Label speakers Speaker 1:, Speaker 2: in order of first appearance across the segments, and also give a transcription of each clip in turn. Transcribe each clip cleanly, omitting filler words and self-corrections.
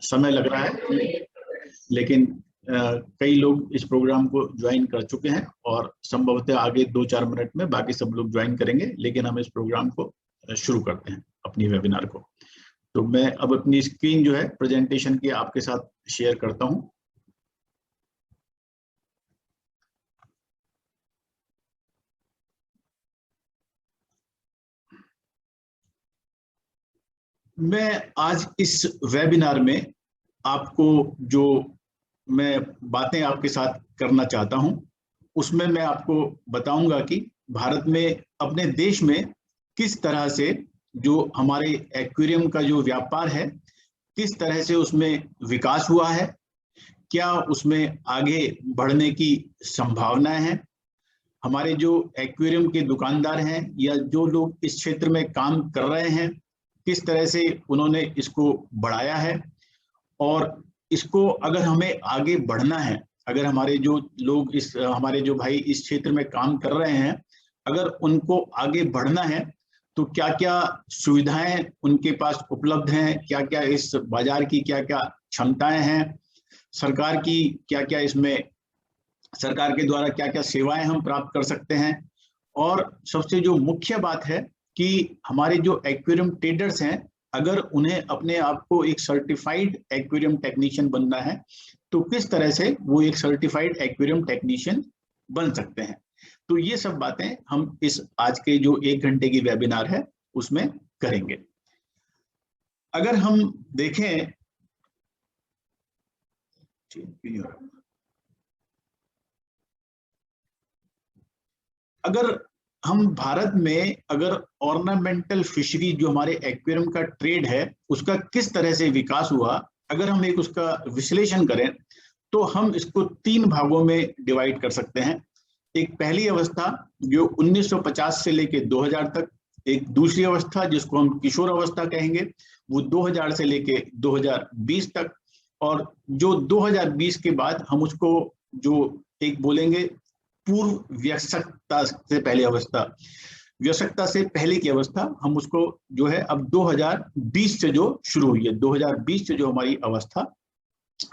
Speaker 1: समय लग रहा है, लेकिन कई लोग इस प्रोग्राम को ज्वाइन कर चुके हैं और संभवतः आगे 2-4 मिनट में बाकी सब लोग ज्वाइन करेंगे। लेकिन हम इस प्रोग्राम को शुरू करते हैं, अपनी वेबिनार को। तो मैं अब अपनी स्क्रीन जो है प्रेजेंटेशन की आपके साथ शेयर करता हूं। मैं आज इस वेबिनार में आपको जो मैं बातें आपके साथ करना चाहता हूं, उसमें मैं आपको बताऊंगा कि भारत में, अपने देश में किस तरह से जो हमारे एक्वेरियम का जो व्यापार है, किस तरह से उसमें विकास हुआ है, क्या उसमें आगे बढ़ने की संभावनाएं हैं। हमारे जो एक्वेरियम के दुकानदार हैं या जो लोग इस क्षेत्र में काम कर रहे हैं, किस तरह से उन्होंने इसको बढ़ाया है, और इसको अगर हमें आगे बढ़ना है, अगर हमारे जो लोग हमारे जो भाई इस क्षेत्र में काम कर रहे हैं, अगर उनको आगे बढ़ना है तो क्या क्या सुविधाएं उनके पास उपलब्ध हैं, क्या क्या इस बाजार की क्या क्या क्षमताएं हैं, सरकार की क्या क्या इसमें, सरकार के द्वारा क्या क्या सेवाएं हम प्राप्त कर सकते हैं। और सबसे जो मुख्य बात है कि हमारे जो एक्वेरियम ट्रेडर्स हैं, अगर उन्हें अपने आप को एक सर्टिफाइड एक्वेरियम टेक्नीशियन बनना है तो किस तरह से वो एक सर्टिफाइड एक्वेरियम टेक्नीशियन बन सकते हैं। तो ये सब बातें हम इस आज के जो 1 घंटे की वेबिनार है उसमें करेंगे। अगर हम देखें, अगर हम भारत में अगर ऑर्नामेंटल फिशरी जो हमारे एक्वेरियम का ट्रेड है उसका किस तरह से विकास हुआ, अगर हम एक उसका विश्लेषण करें तो हम इसको 3 भागों में डिवाइड कर सकते हैं। एक पहली अवस्था जो 1950 से लेके 2000 तक, एक दूसरी अवस्था जिसको हम किशोर अवस्था कहेंगे वो 2000 से लेके 2020 तक, और जो 2020 के बाद हम उसको जो एक बोलेंगे पूर्व वयस्कता से पहले अवस्था, वयस्कता से पहले की अवस्था, हम उसको जो है अब 2020 से जो शुरू हुई है, 2020 से जो हमारी अवस्था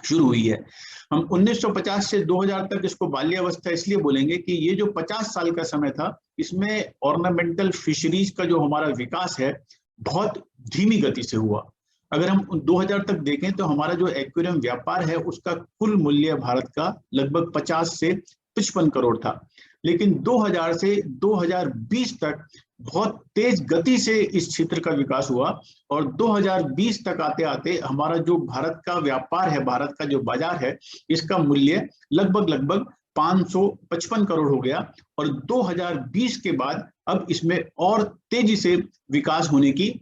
Speaker 1: शुरू हुई है। हम 1950 से 2000 तक इसको बाल्यावस्था इसलिए बोलेंगे कि ये जो 50 साल का समय था, इसमें ऑर्नामेंटल फिशरीज का जो हमारा विकास है बहुत धीमी गति से हुआ। अगर हम 2000 तक देखें तो हमारा जो एक्वेरियम व्यापार है उसका कुल मूल्य भारत का लगभग 50 से 55 करोड़ था, लेकिन 2000 से 2020 तक बहुत तेज गति से इस क्षेत्र का विकास हुआ, और 2020 तक आते आते हमारा जो भारत का व्यापार है, भारत का जो बाजार है, इसका मूल्य लगभग 555 करोड़ हो गया। और 2020 के बाद अब इसमें और तेजी से विकास होने की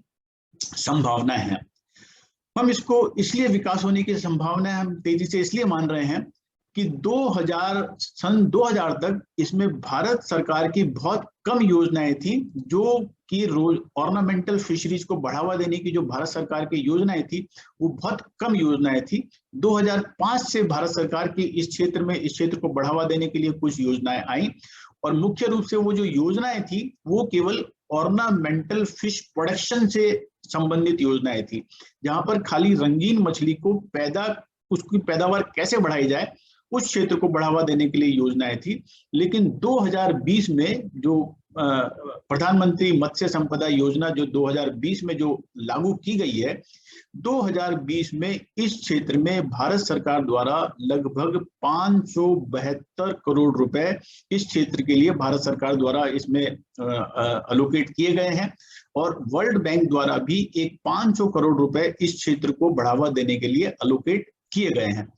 Speaker 1: संभावनाएं हैं। हम इसको इसलिए विकास होने की संभावना हम तेजी से इसलिए मान रहे हैं कि सन 2000 तक इसमें भारत सरकार की बहुत कम योजनाएं थी, जो कि ऑर्नामेंटल फिशरीज को बढ़ावा देने की जो भारत सरकार की योजनाएं थी वो बहुत कम योजनाएं थी। 2005 से भारत सरकार की इस क्षेत्र को बढ़ावा देने के लिए कुछ योजनाएं आई, और मुख्य रूप से वो जो योजनाएं थी वो केवल ऑर्नामेंटल फिश प्रोडक्शन से संबंधित योजनाएं थी, जहां पर खाली रंगीन मछली को उसकी पैदावार कैसे बढ़ाई जाए उस क्षेत्र को बढ़ावा देने के लिए योजनाएं थी। लेकिन 2020 में जो प्रधानमंत्री मत्स्य संपदा योजना जो 2020 में जो लागू की गई है, 2020 में इस क्षेत्र में भारत सरकार द्वारा लगभग 572 करोड़ रुपए इस क्षेत्र के लिए भारत सरकार द्वारा इसमें अलोकेट किए गए हैं, और वर्ल्ड बैंक द्वारा भी एक 500 करोड़ रुपए इस क्षेत्र को बढ़ावा देने के लिए अलोकेट किए गए हैं।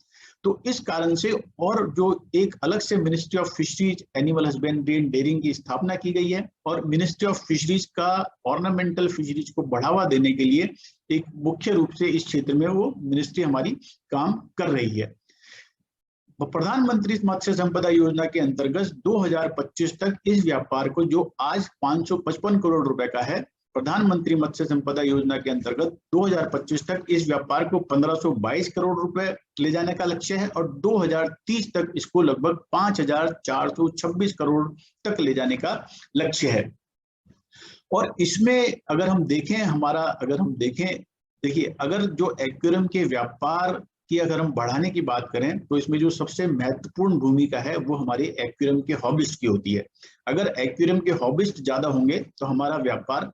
Speaker 1: तो इस कारण से, और जो एक अलग से ministry of fisheries, animal husbandry and dairying की स्थापना की गई है, और मिनिस्ट्री ऑफ फिशरीज का ऑर्नामेंटल फिशरीज को बढ़ावा देने के लिए एक मुख्य रूप से इस क्षेत्र में वो मिनिस्ट्री हमारी काम कर रही है। प्रधानमंत्री मत्स्य संपदा योजना के अंतर्गत 2025 तक इस व्यापार को, जो आज 555 करोड़ रुपए का है, प्रधानमंत्री मत्स्य संपदा योजना के अंतर्गत 2025 तक इस व्यापार को 1522 करोड़ रुपए ले जाने का लक्ष्य है, और 2030 तक इसको लगभग 5426 करोड़ तक ले जाने का लक्ष्य है। और इसमें अगर हम देखें देखिए, अगर जो एक्वेरियम के व्यापार की अगर हम बढ़ाने की बात करें तो इसमें जो सबसे महत्वपूर्ण भूमिका है वो हमारे एक्वेरियम के हॉबिस्ट की होती है। अगर एक्वेरियम के हॉबिस्ट ज्यादा होंगे तो हमारा व्यापार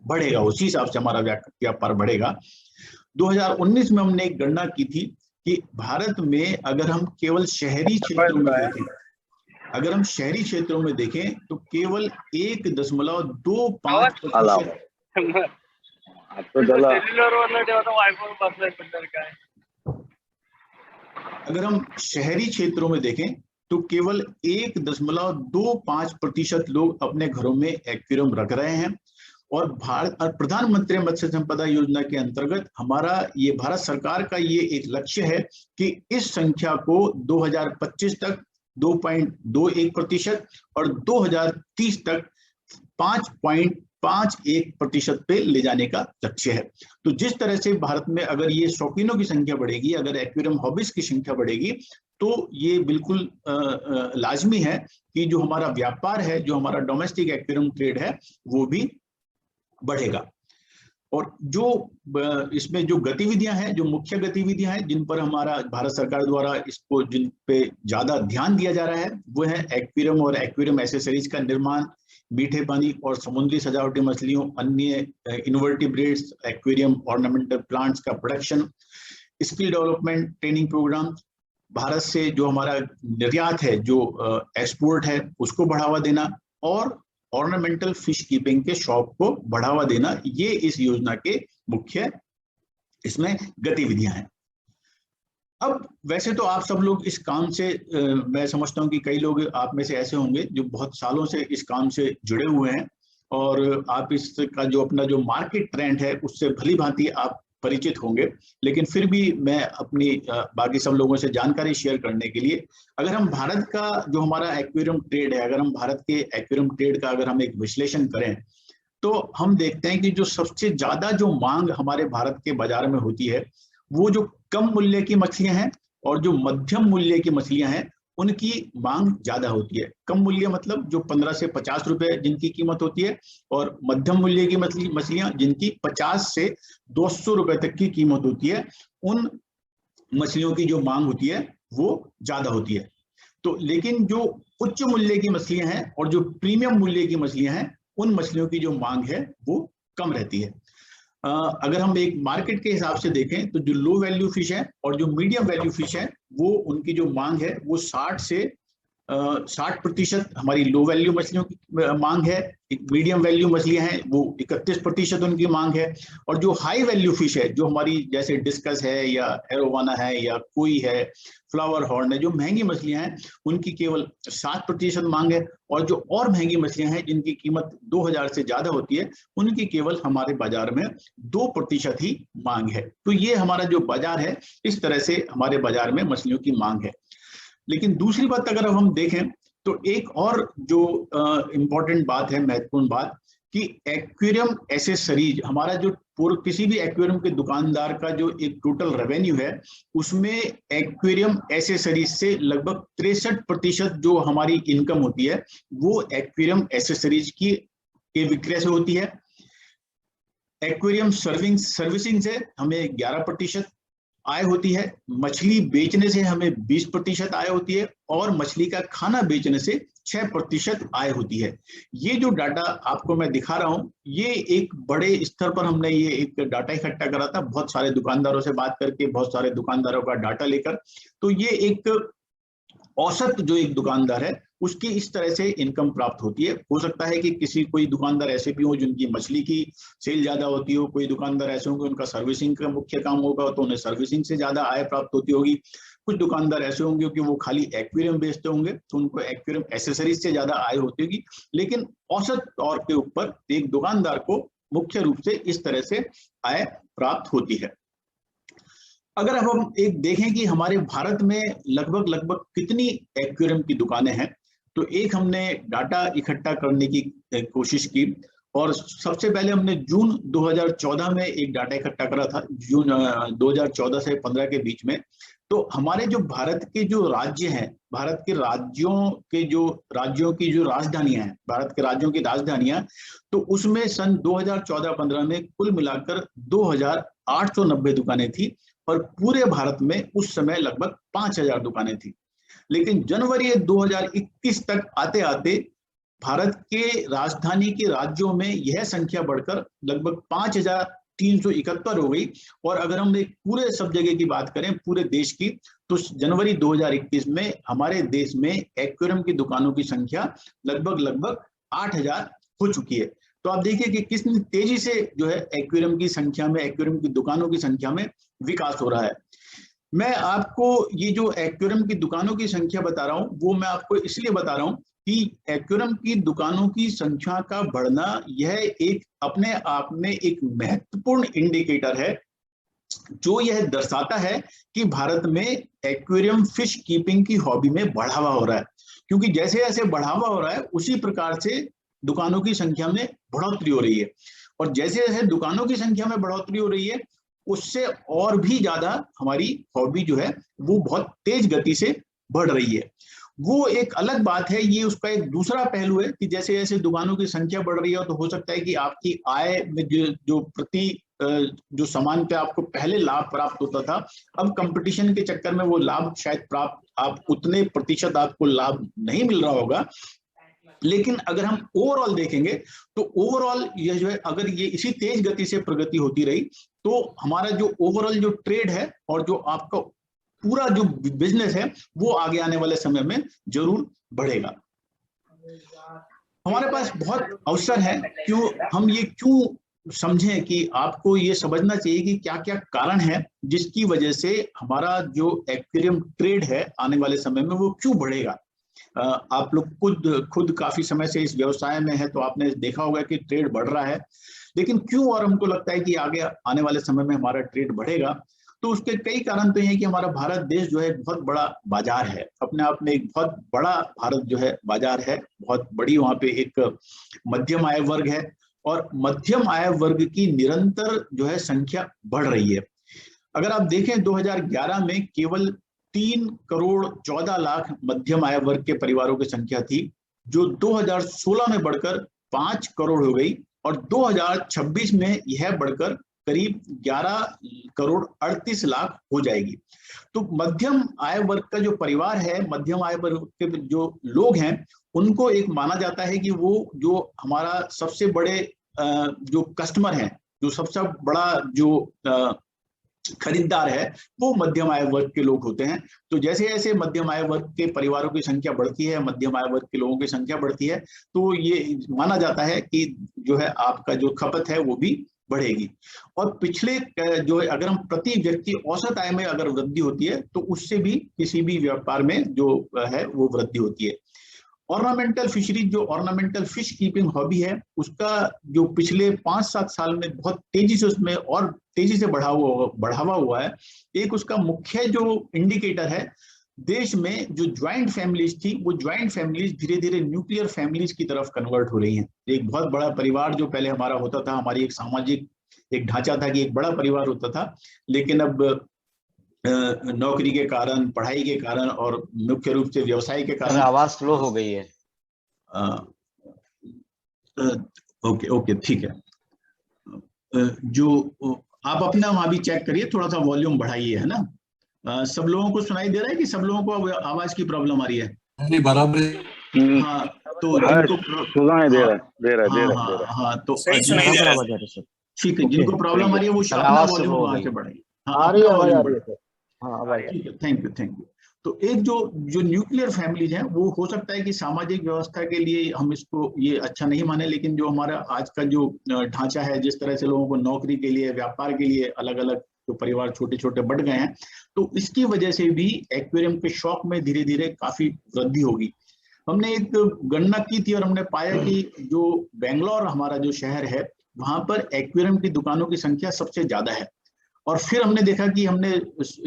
Speaker 1: बढ़ेगा, उसी हिसाब से हमारा व्यापार बढ़ेगा। 2019 में हमने एक गणना की थी कि भारत में अगर हम केवल शहरी क्षेत्रों में देखें, अगर हम शहरी क्षेत्रों में देखें तो केवल 1.25% अगर हम शहरी क्षेत्रों में देखें तो केवल 1.25% लोग अपने घरों में एक्वेरियम रख रहे हैं। और प्रधानमंत्री मत्स्य संपदा योजना के अंतर्गत हमारा ये भारत सरकार का ये एक लक्ष्य है कि इस संख्या को 2025 तक 2.21% और 2030 तक 5.51% पे ले जाने का लक्ष्य है। तो जिस तरह से भारत में अगर ये शौकीनों की संख्या बढ़ेगी, अगर एक्वेरियम हॉबीज की संख्या बढ़ेगी, तो ये बिल्कुल लाजमी है कि जो हमारा व्यापार है, जो हमारा डोमेस्टिक एक्वेरियम ट्रेड है, वो भी बढ़ेगा। और जो इसमें जो गतिविधियां हैं, जो मुख्य गतिविधियां हैं जिन पर हमारा भारत सरकार द्वारा इसको जिन पे ज्यादा ध्यान दिया जा रहा है, वो है एक्वेरियम और एक्वेरियम एसेसरीज का निर्माण, मीठे पानी और समुद्री सजावटी मछलियों, अन्य इनवर्टिब्रेट्स, एक्वेरियम ऑर्नामेंटल प्लांट्स का production, skill development training programme, Bharat से जो हमारा निर्यात है, जो एक्सपोर्ट है, उसको बढ़ावा देना, और ऑर्नामेंटल फिश कीपिंग के शौक को बढ़ावा देना, ये इस योजना के मुख्य इसमें गतिविधियां हैं। अब वैसे तो आप सब लोग इस काम से मैं समझता हूं कि कई लोग आप में से ऐसे होंगे जो बहुत सालों से इस काम से जुड़े हुए हैं, और आप इसका जो अपना जो मार्केट ट्रेंड है उससे भली भांति आप परिचित होंगे। लेकिन फिर भी मैं अपनी बाकी सब लोगों से जानकारी शेयर करने के लिए, अगर हम भारत का जो हमारा एक्वेरियम ट्रेड है, अगर हम भारत के एक्वेरियम ट्रेड का अगर हम एक विश्लेषण करें, तो हम देखते हैं कि जो सबसे ज्यादा जो मांग हमारे भारत के बाजार में होती है, वो जो कम मूल्य की मछलियां हैं और जो मध्यम मूल्य की मछलियां हैं, उनकी मांग ज्यादा होती है। कम मूल्य मतलब जो 15 से 50 रुपए जिनकी कीमत होती है, और मध्यम मूल्य की मछलियां जिनकी 50 से 200 रुपए तक की कीमत होती है, उन मछलियों की जो मांग होती है वो ज्यादा होती है। तो लेकिन जो उच्च मूल्य की मछलियां हैं और जो प्रीमियम मूल्य की मछलियां हैं, उन मछलियों की जो मांग है वो कम रहती है। अगर हम एक मार्केट के हिसाब से देखें तो जो लो वैल्यू फिश है और जो मीडियम वैल्यू फिश है, वो उनकी जो मांग है वो 60 से 60% हमारी लो वैल्यू मछलियों की मांग है। मीडियम वैल्यू मछलियां हैं वो 31% उनकी मांग है। और जो हाई वैल्यू फिश है, जो हमारी जैसे डिस्कस है या एरोवाना है या कोई है, फ्लावर हॉर्न है, जो महंगी मछलियां हैं, उनकी केवल 7% मांग है। और जो और महंगी मछलियां हैं जिनकी कीमत 2000 से ज्यादा होती है, उनकी केवल हमारे बाजार में 2% ही मांग है। तो ये हमारा जो बाजार है, इस तरह से हमारे बाजार में मछलियों की मांग है। लेकिन दूसरी बात अगर हम देखें तो एक और जो इम्पोर्टेंट बात है, महत्वपूर्ण बात, कि एक्वेरियम एसेसरीज, हमारा जो पूर्व किसी भी एक्वेरियम के दुकानदार का जो एक टोटल रेवेन्यू है, उसमें एक्वेरियम एसेसरीज से लगभग 63% जो हमारी इनकम होती है, वो एक्वेरियम एसेसरीज की के विक्रय से होती है। एक्वेरियम सर्विसिंग से हमें 11% आय होती है, मछली बेचने से हमें 20% आय होती है, और मछली का खाना बेचने से 6% आय होती है। ये जो डाटा आपको मैं दिखा रहा हूं, ये एक बड़े स्तर पर हमने ये एक डाटा इकट्ठा करा था, बहुत सारे दुकानदारों से बात करके, बहुत सारे दुकानदारों का डाटा लेकर। तो ये एक औसत जो एक दुकानदार है उसकी इस तरह से इनकम प्राप्त होती है। हो सकता है कि कोई दुकानदार ऐसे भी हो जिनकी मछली की सेल ज्यादा होती हो, कोई दुकानदार ऐसे होंगे उनका सर्विसिंग का मुख्य काम होगा तो उन्हें सर्विसिंग से ज्यादा आय प्राप्त होती होगी। कुछ दुकानदार ऐसे होंगे कि वो खाली एक्वेरियम बेचते होंगे तो उनको एक्वेरियम एसेसरीज से ज्यादा आय होती होगी। लेकिन औसत तौर के ऊपर एक दुकानदार को मुख्य रूप से इस तरह से आय प्राप्त होती है। अगर अब हम एक देखें कि हमारे भारत में लगभग कितनी एक्वेरियम की दुकानें हैं, तो एक हमने डाटा इकट्ठा करने की कोशिश की, और सबसे पहले हमने जून 2014 में एक डाटा इकट्ठा करा था, जून 2014 से 15 के बीच में। तो हमारे जो भारत के जो राज्य हैं, भारत के राज्यों की जो राजधानियां हैं, भारत के राज्यों की राजधानियां, तो उसमें सन 2014-15 में कुल मिलाकर 890 दुकानें थी और पूरे भारत में उस समय लगभग 5000 दुकानें थी। लेकिन जनवरी 2021 तक आते आते भारत के राजधानी के राज्यों में यह संख्या बढ़कर लगभग 5371 हो गई। और अगर हम एक पूरे सब जगह की बात करें, पूरे देश की, तो जनवरी 2021 में हमारे देश में एक्वेरियम की दुकानों की संख्या लगभग 8000 हो चुकी है। तो आप देखिए कि कितनी तेजी से जो है एक्वेरियम की संख्या में, एक्वेरियम की दुकानों की संख्या में विकास हो रहा है। मैं आपको ये जो एक्वेरियम की दुकानों की संख्या बता रहा हूँ, वो मैं आपको इसलिए बता रहा हूँ कि एक्वेरियम की दुकानों की संख्या का बढ़ना यह एक अपने आप में एक महत्वपूर्ण इंडिकेटर है, जो यह दर्शाता है कि भारत में एक्वेरियम फिश कीपिंग की हॉबी में बढ़ावा हो रहा है। क्योंकि जैसे जैसे बढ़ावा हो रहा है, उसी प्रकार से दुकानों की संख्या में बढ़ोतरी हो रही है। और जैसे जैसे दुकानों की संख्या में बढ़ोतरी हो रही है, उससे और भी ज्यादा हमारी हॉबी जो है वो बहुत तेज गति से बढ़ रही है। वो एक अलग बात है, ये उसका एक दूसरा पहलू है कि जैसे जैसे दुकानों की संख्या बढ़ रही है, तो हो सकता है कि आपकी आय में जो प्रति जो सामान पे आपको पहले लाभ प्राप्त होता था, अब कंपटीशन के चक्कर में वो लाभ शायद प्राप्त आप उतने प्रतिशत आपको लाभ नहीं मिल रहा होगा। लेकिन अगर हम ओवरऑल देखेंगे, तो ओवरऑल ये जो है, अगर ये इसी तेज गति से प्रगति होती रही, तो हमारा जो ओवरऑल जो ट्रेड है और जो आपका पूरा जो बिजनेस है, वो आगे आने वाले समय में जरूर बढ़ेगा। हमारे पास बहुत अवसर है। हम ये क्यों समझें कि आपको ये समझना चाहिए कि क्या क्या कारण है जिसकी वजह से हमारा जो एक्वेरियम ट्रेड है आने वाले समय में वो क्यों बढ़ेगा। आप लोग खुद काफी समय से इस व्यवसाय में है, तो आपने देखा होगा कि ट्रेड बढ़ रहा है। लेकिन क्यों और हमको लगता है कि आगे आने वाले समय में हमारा ट्रेड बढ़ेगा, तो उसके कई कारण तो ये हैं कि हमारा भारत देश जो है एक बहुत बड़ा बाजार है, अपने आप में एक बहुत बड़ा भारत जो है बाजार है, बहुत बड़ी वहां पे एक मध्यम आय वर्ग है, और मध्यम आय वर्ग की निरंतर जो है संख्या बढ़ रही है। अगर आप देखें 2011 में केवल 3,14,00,000 मध्यम आय वर्ग के परिवारों की संख्या थी, जो 2016 में बढ़कर 5 करोड़ हो गई, और 2026 में यह बढ़कर करीब 11,38,00,000 हो जाएगी। तो मध्यम आय वर्ग का जो परिवार है, मध्यम आय वर्ग के जो लोग हैं, उनको एक माना जाता है कि वो जो हमारा सबसे बड़े जो कस्टमर हैं, जो सबसे बड़ा जो खरीदार है, वो मध्यम आय वर्ग के लोग होते हैं। तो जैसे जैसे मध्यम आय वर्ग के परिवारों की संख्या बढ़ती है, मध्यम आय वर्ग के लोगों की संख्या बढ़ती है, तो ये माना जाता है कि जो है आपका जो खपत है वो भी बढ़ेगी। और पिछले जो है, अगर हम प्रति व्यक्ति औसत आय में अगर वृद्धि होती है, तो उससे भी किसी भी व्यापार में जो है वो वृद्धि होती है। ऑर्नामेंटल फिशरीज, जो ऑर्नामेंटल फिश कीपिंग हॉबी है, उसका जो पिछले 5-7 साल में बहुत तेजी से उसमें और तेजी से बढ़ावा हुआ है। एक उसका मुख्य जो इंडिकेटर है, देश में जो ज्वाइंट फैमिलीज थी, वो ज्वाइंट फैमिलीज धीरे धीरे न्यूक्लियर फैमिलीज की तरफ कन्वर्ट हो रही हैं। एक बहुत बड़ा परिवार जो पहले हमारा होता था, हमारी एक सामाजिक एक ढांचा था कि एक बड़ा परिवार होता था, लेकिन अब नौकरी के कारण, पढ़ाई के कारण और मुख्य रूप से व्यवसाय के कारण
Speaker 2: आवाज स्लो हो गई है।
Speaker 1: ओके ठीक है। जो आप अपना वहां भी चेक करिए, थोड़ा सा वॉल्यूम बढ़ाइए, है ना। सब लोगों को सुनाई दे रहा है कि सब लोगों को आवाज की प्रॉब्लम आ रही है?
Speaker 3: नहीं, बराबर।
Speaker 1: हाँ, तो जिनको
Speaker 4: सुनाई दे रहा
Speaker 1: हाँ, तो
Speaker 2: ठीक
Speaker 1: है, जिनको प्रॉब्लम आ रही है वो अपना वॉल्यूम वहां से बढ़ाइए। हाँ, अपना वॉल्यूम बढ़ाइए। ठीक है, थैंक यू। तो एक जो न्यूक्लियर फैमिलीज हैं, वो हो सकता है कि सामाजिक व्यवस्था के लिए हम इसको ये अच्छा नहीं माने, लेकिन जो हमारा आज का जो ढांचा है, जिस तरह से लोगों को नौकरी के लिए, व्यापार के लिए अलग अलग जो परिवार छोटे छोटे बढ़ गए हैं, तो इसकी वजह से भी एक्वेरियम के शौक में धीरे धीरे काफी वृद्धि होगी। हमने एक गणना की थी और हमने पाया कि जो बेंगलोर हमारा जो शहर है, वहां पर एक्वेरियम की दुकानों की संख्या सबसे ज्यादा है। और फिर हमने देखा कि हमने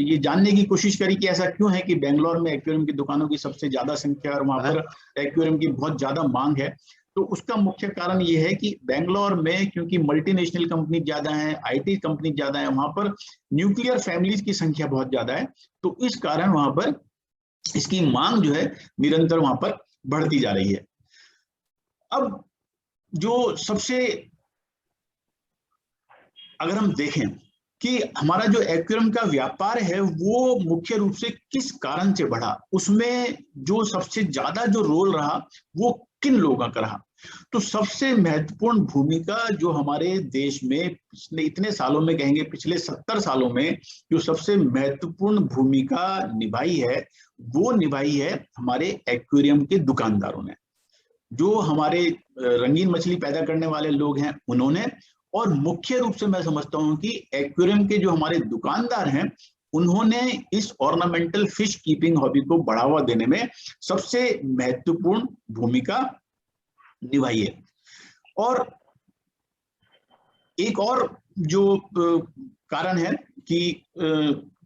Speaker 1: ये जानने की कोशिश करी कि ऐसा क्यों है कि बेंगलोर में एक्वेरियम की दुकानों की सबसे ज्यादा संख्या और वहां पर एक्वेरियम की बहुत ज्यादा मांग है। तो उसका मुख्य कारण ये है कि बेंगलोर में क्योंकि मल्टीनेशनल कंपनी ज्यादा है, आईटी कंपनी ज्यादा है, वहां पर न्यूक्लियर फैमिलीज की संख्या बहुत ज्यादा है। तो इस कारण वहां पर इसकी मांग जो है निरंतर वहां पर बढ़ती जा रही है। अब जो सबसे, अगर हम देखें कि हमारा जो एक्वेरियम का व्यापार है वो मुख्य रूप से किस कारण से बढ़ा, उसमें जो सबसे ज्यादा जो रोल रहा वो किन लोगों का रहा। तो सबसे महत्वपूर्ण भूमिका जो हमारे देश में पिछले इतने सालों में, कहेंगे पिछले 70 सालों में जो सबसे महत्वपूर्ण भूमिका निभाई है, वो निभाई है हमारे एक्वेरियम के दुकानदारों ने। जो हमारे रंगीन मछली पैदा करने वाले लोग हैं उन्होंने, और मुख्य रूप से मैं समझता हूं कि एक्वेरियम के जो हमारे दुकानदार हैं उन्होंने इस ऑर्नामेंटल फिश कीपिंग हॉबी को बढ़ावा देने में सबसे महत्वपूर्ण भूमिका निभाई है। और एक और जो कारण है कि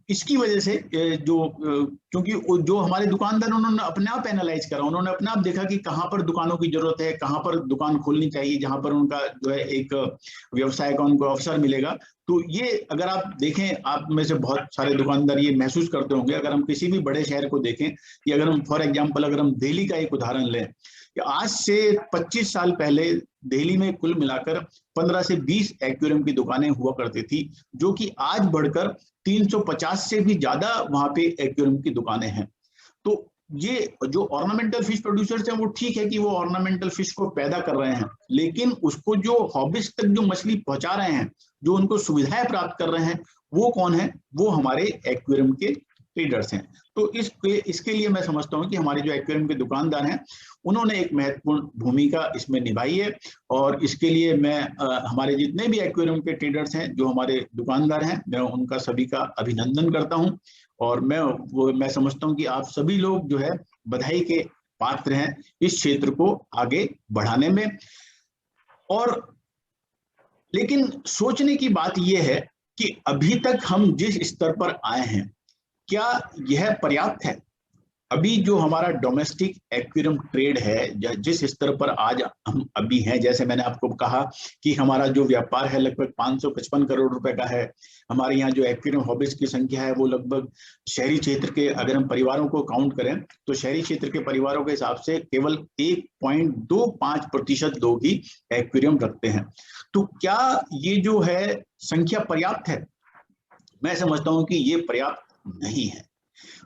Speaker 1: इसकी वजह से क्योंकि जो हमारे दुकानदार उन्होंने अपने आप एनालाइज करा, उन्होंने अपने आप देखा कि कहाँ पर दुकानों की जरूरत है, कहाँ पर दुकान खोलनी चाहिए, जहां पर उनका जो है एक व्यवसाय का उनको अवसर मिलेगा। तो ये अगर आप देखें, आप में से बहुत सारे दुकानदार ये महसूस करते होंगे, अगर हम किसी भी बड़े शहर को देखें, या अगर हम फॉर एग्जाम्पल अगर हम दिल्ली का एक उदाहरण लें, आज से 25 साल पहले दिल्ली में कुल मिलाकर 15 से 20 एक्वेरियम की दुकानें हुआ करती थी, जो कि आज बढ़कर 350 से भी ज्यादा वहां पे एक्वेरियम की दुकानें हैं। तो ये जो ऑर्नामेंटल फिश प्रोड्यूसर्स हैं वो ठीक है कि वो ऑर्नामेंटल फिश को पैदा कर रहे हैं, लेकिन उसको जो हॉबिस्ट तक जो मछली पहुंचा रहे हैं, जो उनको सुविधाएं प्राप्त कर रहे हैं, वो कौन है? वो हमारे एक्वेरियम के ट्रेडर्स हैं। तो इसके लिए मैं समझता हूं कि हमारे जो एक्वेरियम के दुकानदार हैं उन्होंने एक महत्वपूर्ण भूमिका इसमें निभाई है। और इसके लिए मैं हमारे जितने भी एक्वेरियम के ट्रेडर्स हैं, जो हमारे दुकानदार हैं, मैं उनका सभी का अभिनंदन करता हूं। और मैं समझता हूं कि आप सभी लोग जो है बधाई के पात्र हैं इस क्षेत्र को आगे बढ़ाने में। और लेकिन सोचने की बात यह है कि अभी तक हम जिस स्तर पर आए हैं, क्या यह पर्याप्त है? अभी जो हमारा डोमेस्टिक एक्वेरियम ट्रेड है, जिस स्तर पर आज हम अभी हैं, जैसे मैंने आपको कहा कि हमारा जो व्यापार है लगभग 555 करोड़ रुपए का है। हमारे यहाँ जो एक्वेरियम हॉबिस्ट की संख्या है वो लगभग शहरी क्षेत्र के, अगर हम परिवारों को काउंट करें तो शहरी क्षेत्र के परिवारों के हिसाब से केवल 1.25% लोग ही एक्वेरियम रखते हैं। तो क्या ये जो है संख्या पर्याप्त है? मैं समझता हूँ कि ये पर्याप्त नहीं है।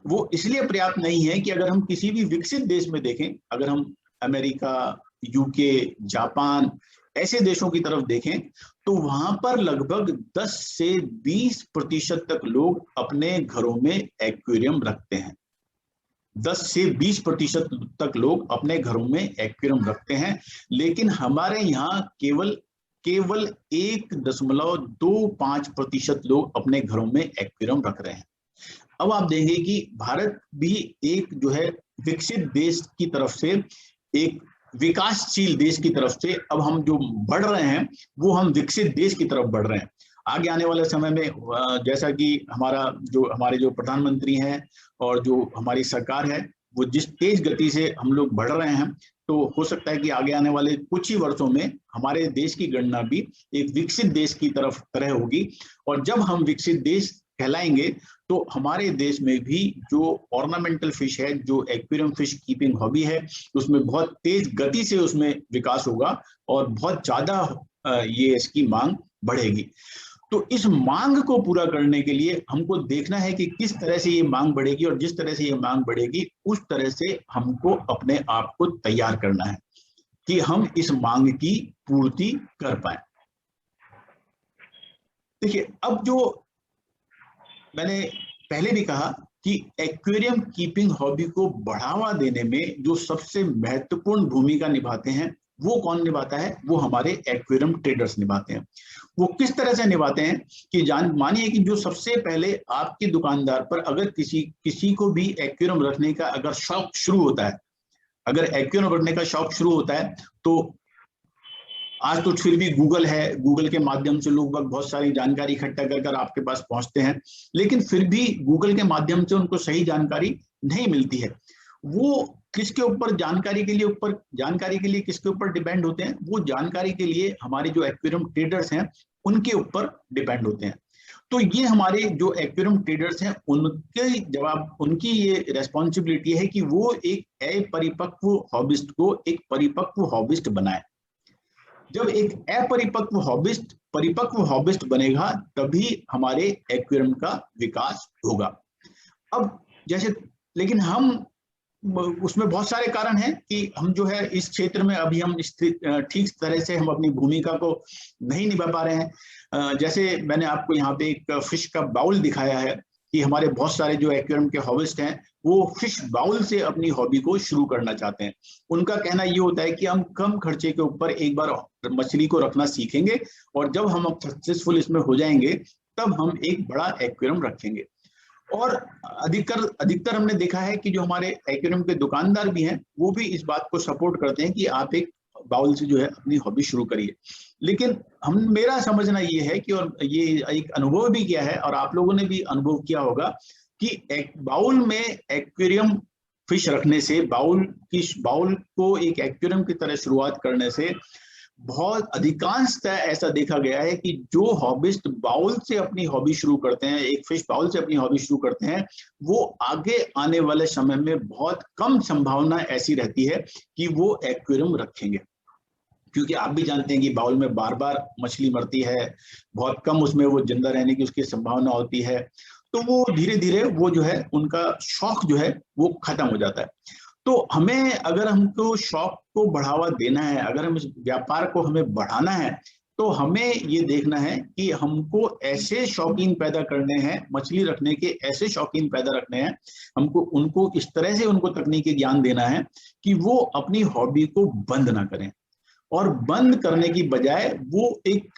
Speaker 1: वो इसलिए पर्याप्त नहीं है कि अगर हम किसी भी विकसित देश में देखें, अगर हम अमेरिका, यूके, जापान ऐसे देशों की तरफ देखें, तो वहां पर लगभग 10 से 20% तक लोग अपने घरों में एक्वेरियम रखते हैं। 10 से 20% तक लोग अपने घरों में एक्वेरियम रखते हैं, लेकिन हमारे यहाँ केवल 1.25% लोग अपने घरों में एक्वेरियम रख रहे हैं। अब आप देखेंगे कि भारत भी एक जो है विकसित देश की तरफ से, एक विकासशील देश की तरफ से अब हम जो बढ़ रहे हैं वो हम विकसित देश की तरफ बढ़ रहे हैं। आगे आने वाले समय में जैसा कि हमारे जो प्रधानमंत्री हैं और जो हमारी सरकार है, वो जिस तेज गति से हम लोग बढ़ रहे हैं, तो हो सकता है कि आगे आने वाले कुछ ही वर्षों में हमारे देश की गणना भी एक विकसित देश की तरह होगी। और जब हम विकसित देश कहलाएंगे तो हमारे देश में भी जो ऑर्नामेंटल फिश है, जो एक्वेरियम फिश कीपिंग हॉबी है, उसमें बहुत तेज गति से उसमें विकास होगा और बहुत ज्यादा ये इसकी मांग बढ़ेगी। तो इस मांग को पूरा करने के लिए हमको देखना है कि किस तरह से ये मांग बढ़ेगी, और जिस तरह से ये मांग बढ़ेगी उस तरह से हमको अपने आप को तैयार करना है कि हम इस मांग की पूर्ति कर पाए। देखिए, अब जो मैंने पहले भी कहा कि एक्वेरियम कीपिंग हॉबी को बढ़ावा देने में जो सबसे महत्वपूर्ण भूमिका निभाते हैं वो कौन निभाता है? वो हमारे एक्वेरियम ट्रेडर्स निभाते हैं। वो किस तरह से निभाते हैं कि मानिए कि जो सबसे पहले आपके दुकानदार पर अगर किसी को भी एक्वेरियम रखने का अगर शौक शुरू होता है, अगर एक्वेरियम रखने का शौक शुरू होता है, तो आज तो फिर भी गूगल है, गूगल के माध्यम से लोग बहुत सारी जानकारी इकट्ठा कर आपके पास पहुंचते हैं, लेकिन फिर भी गूगल के माध्यम से उनको सही जानकारी नहीं मिलती है। वो किसके ऊपर जानकारी के लिए किसके ऊपर डिपेंड होते हैं? वो जानकारी के लिए हमारे जो एक्वेरियम ट्रेडर्स हैं उनके ऊपर डिपेंड होते हैं। तो ये हमारे जो एक्वेरियम ट्रेडर्स हैं उनकी ये रेस्पॉन्सिबिलिटी है कि वो एक अपरिपक्व हॉबिस्ट को एक परिपक्व हॉबिस्ट बनाए। जब एक अपरिपक्व हॉबिस्ट परिपक्व हॉबिस्ट बनेगा तभी हमारे एक्वेरियम का विकास होगा। अब जैसे, लेकिन हम उसमें बहुत सारे कारण हैं कि हम जो है इस क्षेत्र में अभी हम ठीक तरह से हम अपनी भूमिका को नहीं निभा पा रहे हैं। जैसे मैंने आपको यहाँ पे एक फिश का बाउल दिखाया है कि हमारे बहुत सारे जो एक्वेरियम के हॉबिस्ट हैं वो फिश बाउल से अपनी हॉबी को शुरू करना चाहते हैं। उनका कहना ये होता है कि हम कम खर्चे के ऊपर एक बार मछली को रखना सीखेंगे और जब हम सक्सेसफुल इसमें हो जाएंगे तब हम एक बड़ा एक्वेरियम रखेंगे। और अधिकतर हमने देखा है कि जो हमारे एक्वेरियम के दुकानदार भी हैं वो भी इस बात को सपोर्ट करते हैं कि आप एक बाउल से जो है अपनी हॉबी शुरू करिए। लेकिन मेरा समझना ये है कि, और ये एक अनुभव भी किया है और आप लोगों ने भी अनुभव किया होगा कि एक बाउल में एक्वेरियम फिश रखने से, बाउल को एक एक्वेरियम की तरह शुरुआत करने से बहुत अधिकांशतः ऐसा देखा गया है कि जो हॉबिस्ट बाउल से अपनी हॉबी शुरू करते हैं, एक फिश बाउल से अपनी हॉबी शुरू करते हैं, वो आगे आने वाले समय में बहुत कम संभावना ऐसी रहती है कि वो एक्वेरियम रखेंगे, क्योंकि आप भी जानते हैं कि बाउल में बार बार मछली मरती है, बहुत कम उसमें वो जिंदा रहने की उसकी संभावना होती है। तो वो धीरे धीरे वो जो है उनका शौक जो है वो खत्म हो जाता है। तो हमें, अगर हमको शौक को बढ़ावा देना है, अगर हम इस व्यापार को हमें बढ़ाना है, तो हमें ये देखना है कि हमको ऐसे शौकीन पैदा करने हैं, मछली रखने के ऐसे शौकीन पैदा रखने हैं, हमको उनको इस तरह से उनको तकनीकी ज्ञान देना है कि वो अपनी हॉबी को बंद ना करें, और बंद करने की बजाय वो एक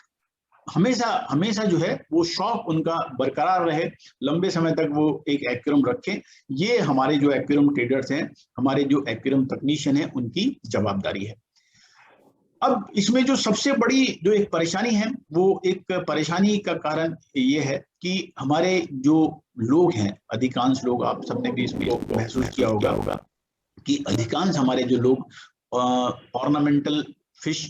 Speaker 1: हमेशा जो है वो शौक उनका बरकरार रहे, लंबे समय तक वो एक एक्वेरियम रखें। ये हमारे जो एक्वेरियम ट्रेडर्स हैं, हमारे जो एक्वेरियम तकनीशियन हैं, उनकी जवाबदारी है। अब इसमें जो सबसे बड़ी जो एक परेशानी है, वो एक परेशानी का कारण ये है कि हमारे जो लोग हैं, अधिकांश लोग, आप सबने भी इसको महसूस किया होगा कि अधिकांश हमारे जो लोग ऑर्नामेंटल फिश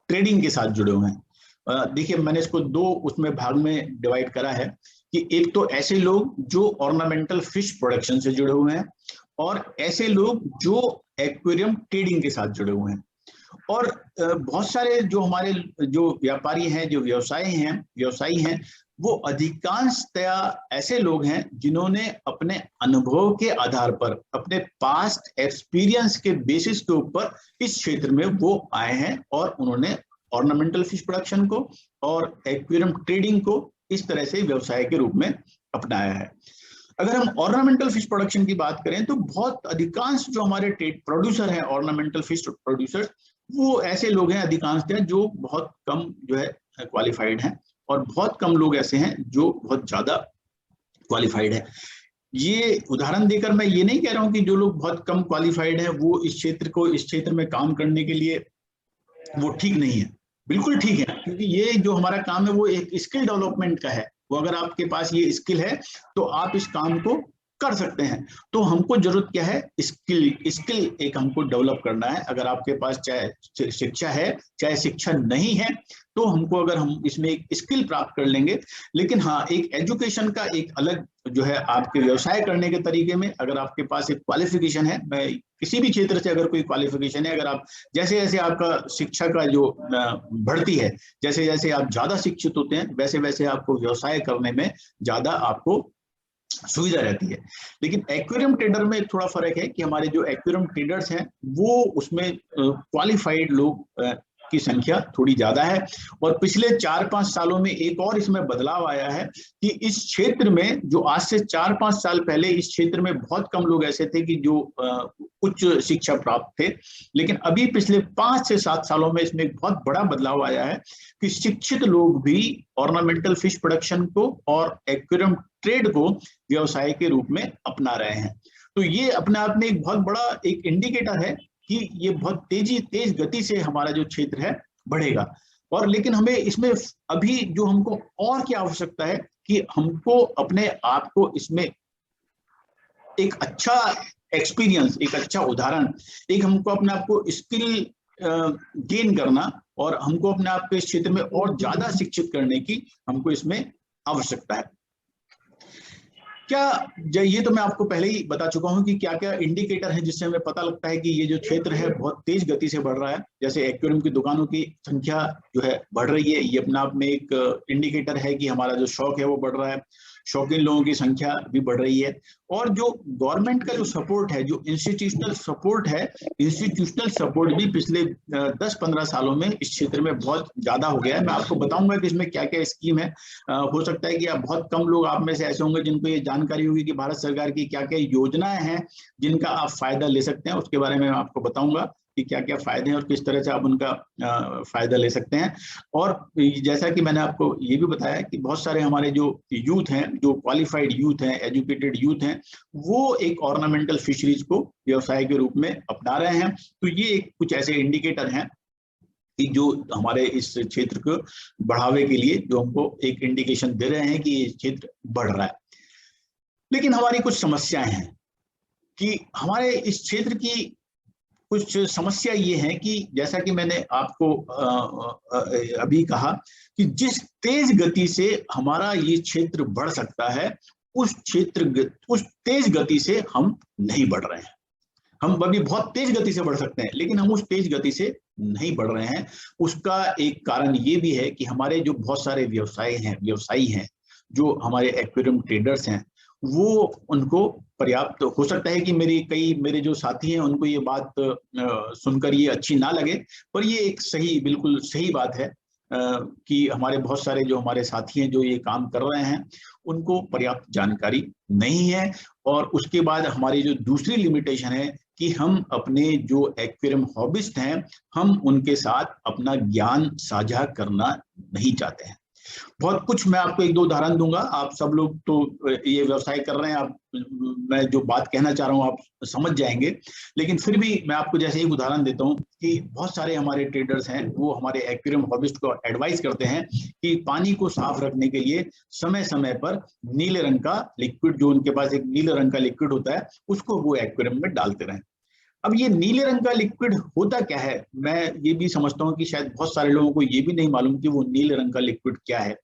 Speaker 1: ट्रेडिंग के साथ जुड़े हुए हैं। देखिए, मैंने इसको दो उसमें भाग में डिवाइड करा है कि एक तो ऐसे लोग जो ऑर्नामेंटल फिश प्रोडक्शन से जुड़े हुए हैं, और ऐसे लोग जो एक्वेरियम ट्रेडिंग के साथ जुड़े हुए हैं। और बहुत सारे जो हमारे जो व्यापारी हैं, जो व्यवसायी हैं, वो अधिकांशतया ऐसे लोग हैं जिन्होंने अपने अनुभव के आधार पर, अपने पास्ट एक्सपीरियंस के बेसिस के ऊपर इस क्षेत्र में वो आए हैं और उन्होंने ऑर्नामेंटल फिश प्रोडक्शन को और एक्वेरियम ट्रेडिंग को इस तरह से व्यवसाय के रूप में अपनाया है। अगर हम ऑर्नामेंटल फिश प्रोडक्शन की बात करें तो बहुत अधिकांश जो हमारे प्रोड्यूसर हैं, ऑर्नामेंटल फिश प्रोड्यूसर्स, वो ऐसे लोग हैं अधिकांशतः जो बहुत कम जो है क्वालिफाइड हैं, और बहुत कम लोग ऐसे हैं जो बहुत ज्यादा क्वालिफाइड है। ये उदाहरण देकर मैं ये नहीं कह रहा हूं कि जो लोग बहुत कम क्वालिफाइड हैं वो इस क्षेत्र में काम करने के लिए वो ठीक नहीं है। बिल्कुल ठीक है, क्योंकि ये जो हमारा काम है वो एक स्किल डेवलपमेंट का है। वो अगर आपके पास ये स्किल है तो आप इस काम को कर सकते हैं। तो हमको जरूरत क्या है, स्किल एक हमको डेवलप करना है। अगर आपके पास चाहे शिक्षा है चाहे शिक्षा नहीं है, तो हमको अगर हम इसमें एक स्किल प्राप्त कर लेंगे, लेकिन हाँ, एक एजुकेशन का एक अलग जो है आपके व्यवसाय करने के तरीके में, अगर आपके पास एक क्वालिफिकेशन है, मैं किसी भी क्षेत्र से अगर कोई क्वालिफिकेशन है, अगर आप जैसे जैसे आपका शिक्षा का जो बढ़ती है, जैसे जैसे आप ज्यादा शिक्षित होते हैं, वैसे वैसे आपको व्यवसाय करने में ज्यादा आपको सुविधा रहती है। लेकिन एक्वेरियम ट्रेडर में थोड़ा फर्क है कि हमारे जो एक्वेरियम ट्रेडर्स हैं वो उसमें क्वालिफाइड लोग की संख्या थोड़ी ज्यादा है। और पिछले 4-5 सालों में एक और इसमें बदलाव आया है कि इस क्षेत्र में, जो आज से 4-5 साल पहले इस क्षेत्र में बहुत कम लोग ऐसे थे कि जो उच्च शिक्षा प्राप्त थे, लेकिन अभी पिछले 5 से 7 सालों में इसमें एक बहुत बड़ा बदलाव आया है कि शिक्षित लोग भी ऑर्नामेंटल फिश प्रोडक्शन को और एक्वेरियम ट्रेड को व्यवसाय के रूप में अपना रहे हैं। तो ये अपने आप में एक बहुत बड़ा एक इंडिकेटर है कि ये बहुत तेज गति से हमारा जो क्षेत्र है बढ़ेगा। और लेकिन हमें इसमें अभी जो हमको और क्या आवश्यकता है कि हमको अपने आप को इसमें एक अच्छा एक्सपीरियंस, एक अच्छा उदाहरण, एक हमको अपने आप को स्किल गेन करना, और हमको अपने आप को इस क्षेत्र में और ज्यादा शिक्षित करने की हमको इसमें आवश्यकता है। क्या ये तो मैं आपको पहले ही बता चुका हूं कि क्या क्या इंडिकेटर है जिससे हमें पता लगता है कि ये जो क्षेत्र है बहुत तेज गति से बढ़ रहा है। जैसे एक्वेरियम की दुकानों की संख्या जो है बढ़ रही है, ये अपने आप में एक इंडिकेटर है कि हमारा जो शौक है वो बढ़ रहा है। शौकीन लोगों की संख्या भी बढ़ रही है। और जो गवर्नमेंट का जो सपोर्ट है, जो इंस्टीट्यूशनल सपोर्ट है, इंस्टीट्यूशनल सपोर्ट भी पिछले 10-15 सालों में इस क्षेत्र में बहुत ज्यादा हो गया है। मैं आपको बताऊंगा कि इसमें क्या क्या स्कीम है। हो सकता है कि आप बहुत कम लोग आप में से ऐसे होंगे जिनको ये जानकारी होगी कि भारत सरकार की क्या क्या योजनाएं हैं जिनका आप फायदा ले सकते हैं। उसके बारे में मैं आपको बताऊंगा कि क्या क्या फायदे हैं और किस तरह से आप उनका फायदा ले सकते हैं। और जैसा कि मैंने आपको ये भी बताया कि बहुत सारे हमारे जो यूथ हैं, जो क्वालिफाइड यूथ हैं, एजुकेटेड यूथ हैं, वो एक ऑर्नामेंटल फिशरीज को व्यवसाय के रूप में अपना रहे हैं। तो ये कुछ ऐसे इंडिकेटर हैं कि जो हमारे इस क्षेत्र को बढ़ावे के लिए जो हमको एक इंडिकेशन दे रहे हैं कि ये क्षेत्र बढ़ रहा है। लेकिन हमारी कुछ समस्याएं हैं कि हमारे इस क्षेत्र की कुछ समस्या ये है कि जैसा कि मैंने आपको अभी कहा कि जिस तेज गति से हमारा ये क्षेत्र बढ़ सकता है, उस तेज गति से हम नहीं बढ़ रहे हैं। हम अभी बहुत तेज गति से बढ़ सकते हैं लेकिन हम उस तेज गति से नहीं बढ़ रहे हैं। उसका एक कारण ये भी है कि हमारे जो बहुत सारे व्यवसायी हैं, जो हमारे एक्वेरियम ट्रेडर्स हैं, वो उनको पर्याप्त हो सकता है कि मेरे जो साथी हैं उनको ये बात सुनकर ये अच्छी ना लगे, पर ये एक बिल्कुल सही बात है कि हमारे बहुत सारे जो हमारे साथी हैं जो ये काम कर रहे हैं उनको पर्याप्त जानकारी नहीं है। और उसके बाद हमारी जो दूसरी लिमिटेशन है कि हम अपने जो एक्वेरियम हॉबिस्ट हैं, हम उनके साथ अपना ज्ञान साझा करना नहीं चाहते हैं। बहुत कुछ मैं आपको एक दो उदाहरण दूंगा। आप सब लोग तो ये व्यवसाय कर रहे हैं, मैं जो बात कहना चाह रहा हूँ आप समझ जाएंगे। लेकिन फिर भी मैं आपको जैसे एक उदाहरण देता हूँ कि बहुत सारे हमारे ट्रेडर्स हैं, वो हमारे एक्वेरियम हॉबिस्ट को एडवाइस करते हैं कि पानी को साफ रखने के लिए समय समय पर नीले रंग का लिक्विड, जो उनके पास एक नीले रंग का लिक्विड होता है, उसको वो एक्वेरियम में डालते रहें। अब ये नीले रंग का लिक्विड होता क्या है, मैं ये भी समझता हूँ कि शायद बहुत सारे लोगों को ये भी नहीं मालूम कि वो नीले रंग का लिक्विड क्या है।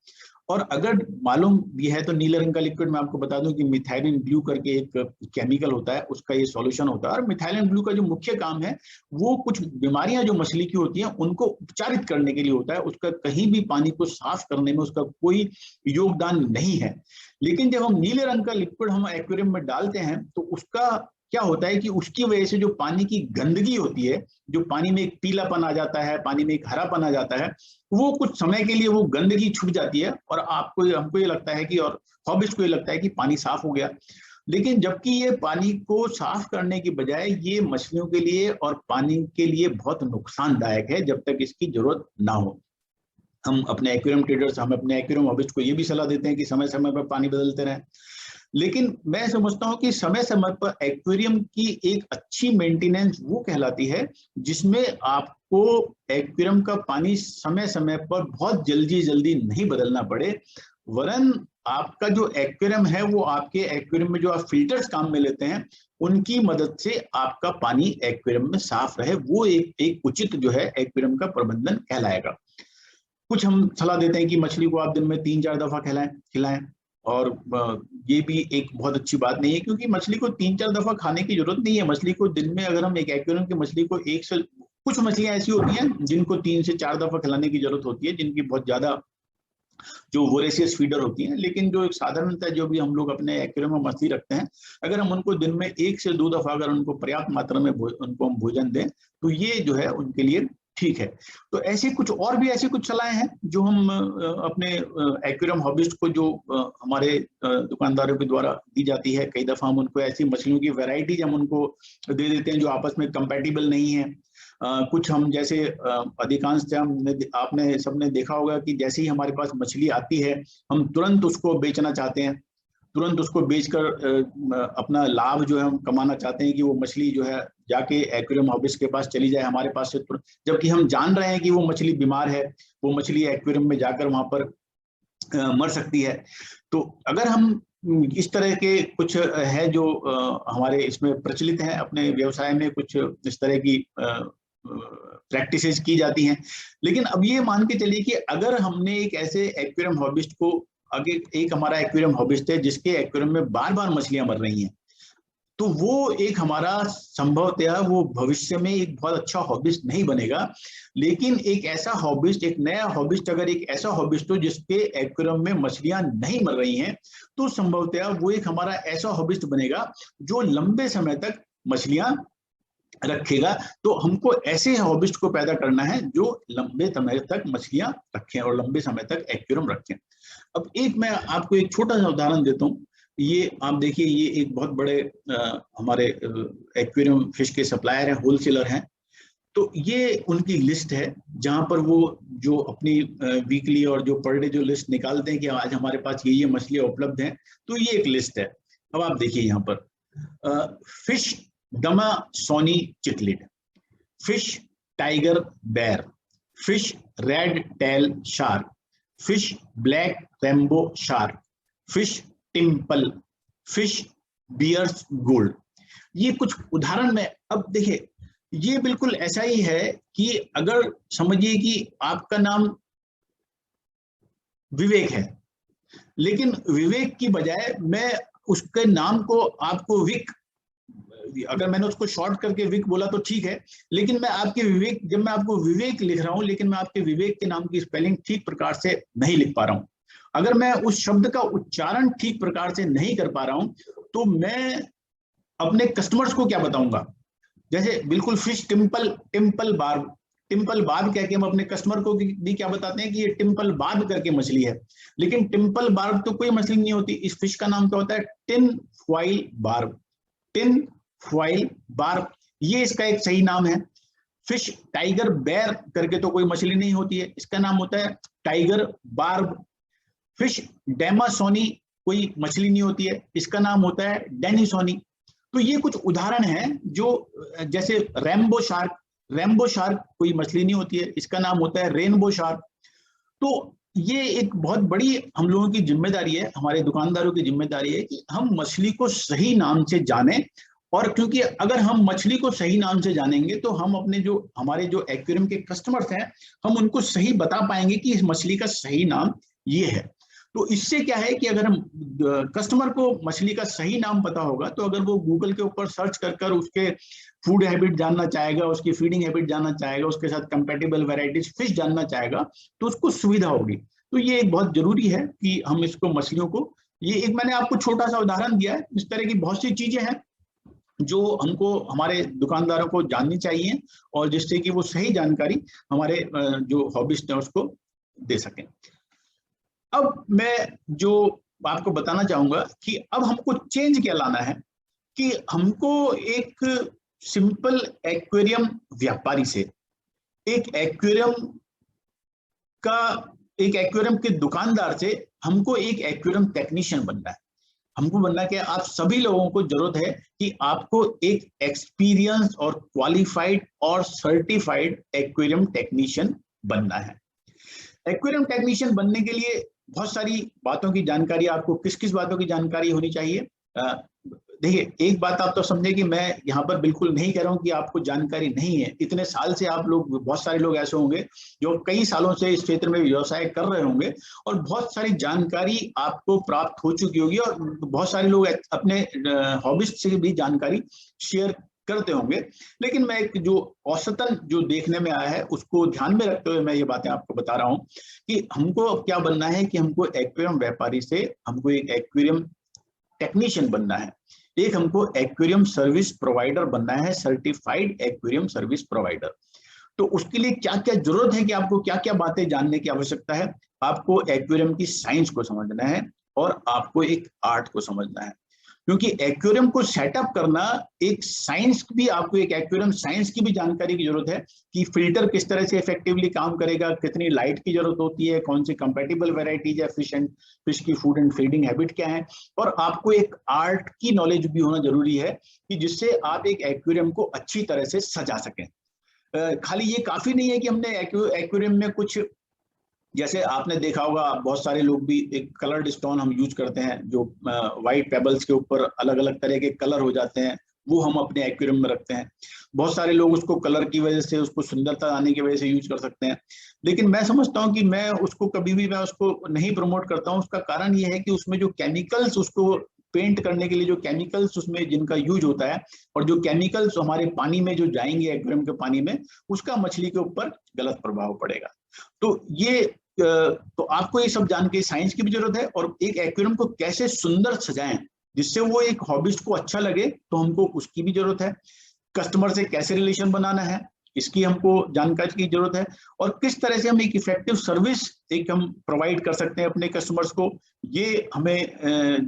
Speaker 1: और अगर मालूम भी है तो नीले रंग का लिक्विड मैं आपको बता दूं कि मिथाइलिन ब्लू करके एक केमिकल होता है, उसका ये सॉल्यूशन होता है। और मिथाइलिन ब्लू का जो मुख्य काम है वो कुछ बीमारियां जो मछली की होती हैं उनको उपचारित करने के लिए होता है। उसका कहीं भी पानी को साफ करने में उसका कोई योगदान नहीं है। लेकिन जब हम नीले रंग का लिक्विड हम एक्वेरियम में डालते हैं तो उसका क्या होता है कि उसकी वजह से जो पानी की गंदगी होती है, जो पानी में एक पीलापन आ जाता है, पानी में एक हरापन आ जाता है, वो कुछ समय के लिए वो गंदगी छूट जाती है और हमको ये लगता है कि, और हॉबिस्ट को ये लगता है कि पानी साफ हो गया। लेकिन जबकि ये पानी को साफ करने की बजाय ये मछलियों के लिए और पानी के लिए बहुत नुकसानदायक है जब तक इसकी जरूरत ना हो। हम अपने एक्वेरियम ट्रेडर्स, हम अपने एक्वेरियम हॉबिस्ट को ये भी सलाह देते हैं कि समय समय पर पानी बदलते रहें। लेकिन मैं समझता हूं कि समय समय पर एक्वेरियम की एक अच्छी मेंटेनेंस वो कहलाती है जिसमें आपको एक्वेरियम का पानी समय समय पर बहुत जल्दी नहीं बदलना पड़े, वरन आपका जो एक्वेरियम है वो आपके एक्वेरियम में जो आप फिल्टर्स काम में लेते हैं उनकी मदद से आपका पानी एक्वेरियम में साफ रहे। वो एक उचित जो है एक्वेरियम का प्रबंधन कहलाएगा। कुछ हम सलाह देते हैं कि मछली को आप दिन में 3-4 दफा खिलाएं। और ये भी एक बहुत अच्छी बात नहीं है, क्योंकि मछली को 3-4 दफा खाने की जरूरत नहीं है। मछली को दिन में, अगर हम एक एक्वेरियम की मछली को कुछ मछलियां ऐसी होती हैं जिनको 3 से 4 दफा खिलाने की जरूरत होती है, जिनकी बहुत ज्यादा जो वोरेशियस फीडर होती हैं। लेकिन जो एक साधारणतः जो भी हम लोग अपने एक्वेरियम में मछली रखते हैं, अगर हम उनको दिन में 1 से 2 दफा अगर उनको पर्याप्त मात्रा में उनको हम भोजन दें तो ये जो है उनके लिए ठीक है। तो ऐसी कुछ सलाहें हैं जो हम अपने एक्वेरियम हॉबिस्ट को, जो हमारे दुकानदारों के द्वारा दी जाती है। कई दफा हम उनको ऐसी मछलियों की वैरायटीज हम उनको दे देते हैं जो आपस में कंपैटिबल नहीं है। कुछ हम जैसे अधिकांश आपने सबने देखा होगा कि जैसे ही हमारे पास मछली आती है हम तुरंत उसको बेचना चाहते हैं, तुरंत उसको बेचकर अपना लाभ जो है हम कमाना चाहते हैं कि वो मछली जो है जाके एक्वेरियम हॉबिस्ट के पास चली जाए हमारे पास से, जबकि हम जान रहे हैं कि वो मछली बीमार है, वो मछली एक्वेरियम में जाकर वहां पर मर सकती है। तो अगर हम इस तरह के कुछ है जो हमारे इसमें प्रचलित हैं, अपने व्यवसाय में कुछ इस तरह की प्रैक्टिसेस की जाती हैं। लेकिन अब ये मान के चलिए कि अगर हमने एक ऐसे एक्वेरियम हॉबिस्ट को आगे एक हमारा एक्वेरियम हॉबिस्ट है जिसके एक्वेरियम में बार बार मछलियां मर रही हैं, तो वो एक हमारा संभवतः वो भविष्य में एक बहुत अच्छा हॉबिस्ट नहीं बनेगा। लेकिन एक ऐसा हॉबिस्ट, एक नया हॉबिस्ट, अगर एक ऐसा हॉबिस्ट हो जिसके एक्वेरियम में मछलियां नहीं मर रही हैं, तो संभवतः वो एक हमारा ऐसा हॉबिस्ट बनेगा जो लंबे समय तक मछलियां रखेगा। तो हमको ऐसे हॉबिस्ट को पैदा करना है जो लंबे समय तक मछलियां रखें और लंबे समय तक एक्वेरियम रखें। अब एक मैं आपको एक छोटा सा उदाहरण देता हूँ। ये आप देखिए, ये एक बहुत बड़े हमारे एक्वेरियम फिश के सप्लायर हैं, होलसेलर हैं। तो ये उनकी लिस्ट है जहां पर वो जो अपनी वीकली और जो पर डे जो लिस्ट निकालते हैं कि आज हमारे पास ये मछलियां उपलब्ध हैं। तो ये एक लिस्ट है। अब आप देखिए यहाँ पर फिश गमा सोनी cichlid, fish tiger barb, fish red tail shark, fish black rainbow shark, fish टिम्पल, फिश बियर्स गोल्ड। ये कुछ उदाहरण में, अब देखिए ये बिल्कुल ऐसा ही है कि अगर समझिए कि आपका नाम विवेक है, लेकिन विवेक की बजाय मैं उसके नाम को आपको विक, अगर मैंने उसको शॉर्ट करके विक बोला तो ठीक है, लेकिन मैं आपके विवेक, जब मैं आपको विवेक लिख रहा हूं, लेकिन मैं आपके विवेक के नाम की स्पेलिंग ठीक प्रकार से नहीं लिख पा रहा हूं। अगर मैं उस शब्द का उच्चारण ठीक प्रकार से नहीं कर पा रहा हूं, तो मैं अपने कस्टमर्स को क्या बताऊंगा? जैसे बिल्कुल फिश टिम्पल बार्ब, टिम्पल बार्ब कह के हम अपने कस्टमर को भी क्या बताते हैं कि ये टिम्पल बार्ब करके मछली है, लेकिन टिम्पल बार्ब तो कोई मछली नहीं होती। इस फिश का नाम क्या होता है? Tin foil barb, tin foil barb, ये इसका एक सही नाम है। फिश टाइगर बेर करके तो कोई मछली नहीं होती है, इसका नाम होता है टाइगर बार्ब। फिश डेमासोनी कोई मछली नहीं होती है, इसका नाम होता है डेनिसोनी। तो ये कुछ उदाहरण हैं जो, जैसे रेम्बो शार्क, रेम्बो शार्क कोई मछली नहीं होती है, इसका नाम होता है रेनबो शार्क। तो ये एक बहुत बड़ी हम लोगों की जिम्मेदारी है, हमारे दुकानदारों की जिम्मेदारी है कि हम मछली को सही नाम से जानें। और क्योंकि अगर हम मछली को सही नाम से जानेंगे तो हम अपने जो हमारे जो एक्वेरियम के कस्टमर्स हैं, हम उनको सही बता पाएंगे कि इस मछली का सही नाम ये है। तो इससे क्या है कि अगर हम कस्टमर को मछली का सही नाम पता होगा, तो अगर वो गूगल के ऊपर सर्च कर उसके फूड हैबिट जानना चाहेगा, उसकी फीडिंग हैबिट जानना चाहेगा, उसके साथ कंपैटिबल वैरायटीज फिश जानना चाहेगा, तो उसको सुविधा होगी। तो ये एक बहुत जरूरी है कि हम इसको मछलियों को, ये एक मैंने आपको छोटा सा उदाहरण दिया है। इस तरह की बहुत सी चीजें हैं जो हमको हमारे दुकानदारों को जाननी चाहिए और जिससे कि वो सही जानकारी हमारे जो हॉबिस्ट है उसको दे सकें। अब मैं जो आपको बताना चाहूंगा कि अब हमको चेंज क्या लाना है, कि हमको एक सिंपल एक्वेरियम व्यापारी से एक एक्वेरियम के दुकानदार से हमको एक एक्वेरियम टेक्नीशियन बनना है। हमको बनना कि आप सभी लोगों को जरूरत है कि आपको एक एक्सपीरियंस और क्वालिफाइड और सर्टिफाइड एक्वेरियम टेक्नीशियन बनना है। एक्वेरियम टेक्नीशियन बनने के लिए बहुत सारी बातों की जानकारी, आपको किस किस बातों की जानकारी होनी चाहिए? देखिए, एक बात आप तो समझे कि मैं यहाँ पर बिल्कुल नहीं कह रहा हूँ कि आपको जानकारी नहीं है। इतने साल से आप लोग, बहुत सारे लोग ऐसे होंगे जो कई सालों से इस क्षेत्र में व्यवसाय कर रहे होंगे और बहुत सारी जानकारी आपको प्राप्त हो चुकी होगी और बहुत सारे लोग अपने हॉबिस्ट से भी जानकारी शेयर करते होंगे। लेकिन मैं एक जो औसतन जो देखने में आया है उसको ध्यान में रखते हुए मैं ये बातें आपको बता रहा हूँ कि हमको अब क्या बनना है कि हमको एक्वेरियम व्यापारी से हमको एक एक्वेरियम टेक्नीशियन बनना है, एक हमको एक्वेरियम सर्विस प्रोवाइडर बनना है, सर्टिफाइड एक्वेरियम सर्विस प्रोवाइडर। तो उसके लिए क्या क्या जरूरत है कि आपको क्या क्या बातें जानने की आवश्यकता है? आपको एक्वेरियम की साइंस को समझना है और आपको एक आर्ट को समझना है, क्योंकि एक्वेरियम को सेटअप करना एक साइंस भी, आपको एक एक्वेरियम साइंस की भी जानकारी की जरूरत है कि फिल्टर किस तरह से इफेक्टिवली काम करेगा, कितनी लाइट की जरूरत होती है, कौन सी कंपैटिबल वैरायटीज है फिश की फूड एंड फीडिंग हैबिट क्या है। और आपको एक आर्ट की नॉलेज भी होना जरूरी है कि जिससे आप एक एक्वेरियम को अच्छी तरह से सजा सकें। खाली ये काफी नहीं है कि हमने एक्वेरियम में कुछ, जैसे आपने देखा होगा, बहुत सारे लोग भी एक कलर्ड स्टोन हम यूज करते हैं जो व्हाइट पेबल्स के ऊपर अलग अलग तरह के कलर हो जाते हैं, वो हम अपने एक्वेरियम में रखते हैं। बहुत सारे लोग उसको कलर की वजह से, उसको सुंदरता आने की वजह से यूज कर सकते हैं, लेकिन मैं समझता हूँ कि मैं उसको कभी भी मैं उसको नहीं प्रमोट करता हूँ। उसका कारण ये है कि उसमें जो केमिकल्स, उसको पेंट करने के लिए जो केमिकल्स उसमें जिनका यूज होता है, और जो केमिकल्स हमारे पानी में जो जाएंगे एक्वेरियम के पानी में, उसका मछली के ऊपर गलत प्रभाव पड़ेगा। तो ये तो आपको ये सब जान के साइंस की भी जरूरत है, और एक एक्वेरियम को कैसे सुंदर सजाएं जिससे वो एक हॉबिस्ट को अच्छा लगे, तो हमको उसकी भी जरूरत है। कस्टमर से कैसे रिलेशन बनाना है, इसकी हमको जानकारी की जरूरत है, और किस तरह से हम एक इफेक्टिव सर्विस एक हम प्रोवाइड कर सकते हैं अपने कस्टमर्स को, ये हमें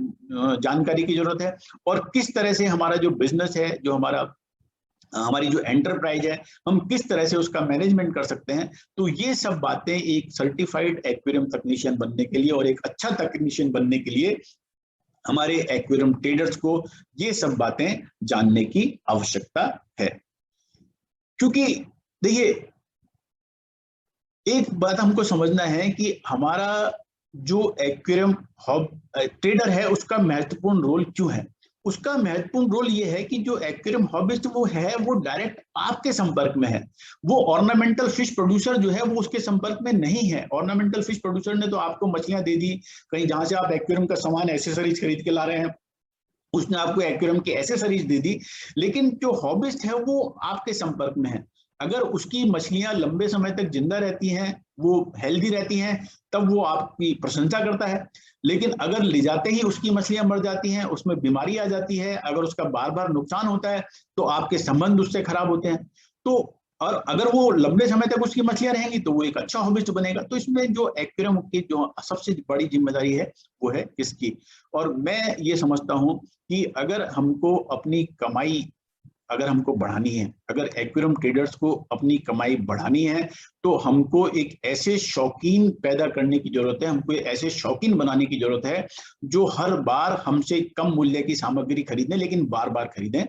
Speaker 1: जानकारी की जरूरत है। और किस तरह से हमारा जो बिजनेस है, जो हमारी जो एंटरप्राइज है, हम किस तरह से उसका मैनेजमेंट कर सकते हैं। तो ये सब बातें एक सर्टिफाइड एक्वेरियम तकनीशियन बनने के लिए और एक अच्छा तकनीशियन बनने के लिए हमारे एक्वेरियम ट्रेडर्स को ये सब बातें जानने की आवश्यकता है। क्योंकि देखिए, एक बात हमको समझना है कि हमारा जो एक्वेरियम ट्रेडर है उसका महत्वपूर्ण रोल क्यों है। उसका महत्वपूर्ण रोल ये है कि जो एक्वेरियम हॉबिस्ट वो डायरेक्ट आपके संपर्क में है। वो ऑर्नामेंटल फिश प्रोड्यूसर जो है वो उसके संपर्क में नहीं है। ऑर्नामेंटल फिश प्रोड्यूसर ने तो आपको मछलियां दे दी, कहीं जहां से आप एक्वेरियम का सामान एसेसरीज खरीद के ला रहे हैं, उसने आपको एक्वेरियम की एसेसरीज दे दी, लेकिन जो हॉबिस्ट है वो आपके संपर्क में है। अगर उसकी मछलियां लंबे समय तक जिंदा रहती हैं, वो हेल्दी रहती हैं, तब वो आपकी प्रशंसा करता है। लेकिन अगर ले जाते ही उसकी मछलियां मर जाती हैं, उसमें बीमारी आ जाती है, अगर उसका बार बार नुकसान होता है, तो आपके संबंध उससे खराब होते हैं। तो और अगर वो लंबे समय तक उसकी मछलियां रहेंगी तो वो एक अच्छा हॉबिस्ट बनेगा। तो इसमें जो एक्वेरियम की जो सबसे बड़ी जिम्मेदारी है वो है इसकी। और मैं ये समझता हूं कि अगर हमको अपनी कमाई अगर हमको बढ़ानी है, अगर एक्वेरियम ट्रेडर्स को अपनी कमाई बढ़ानी है, तो हमको एक ऐसे शौकीन पैदा करने की जरूरत है, हमको ऐसे शौकीन बनाने की जरूरत है जो हर बार हमसे कम मूल्य की सामग्री खरीदें, लेकिन बार बार खरीदें,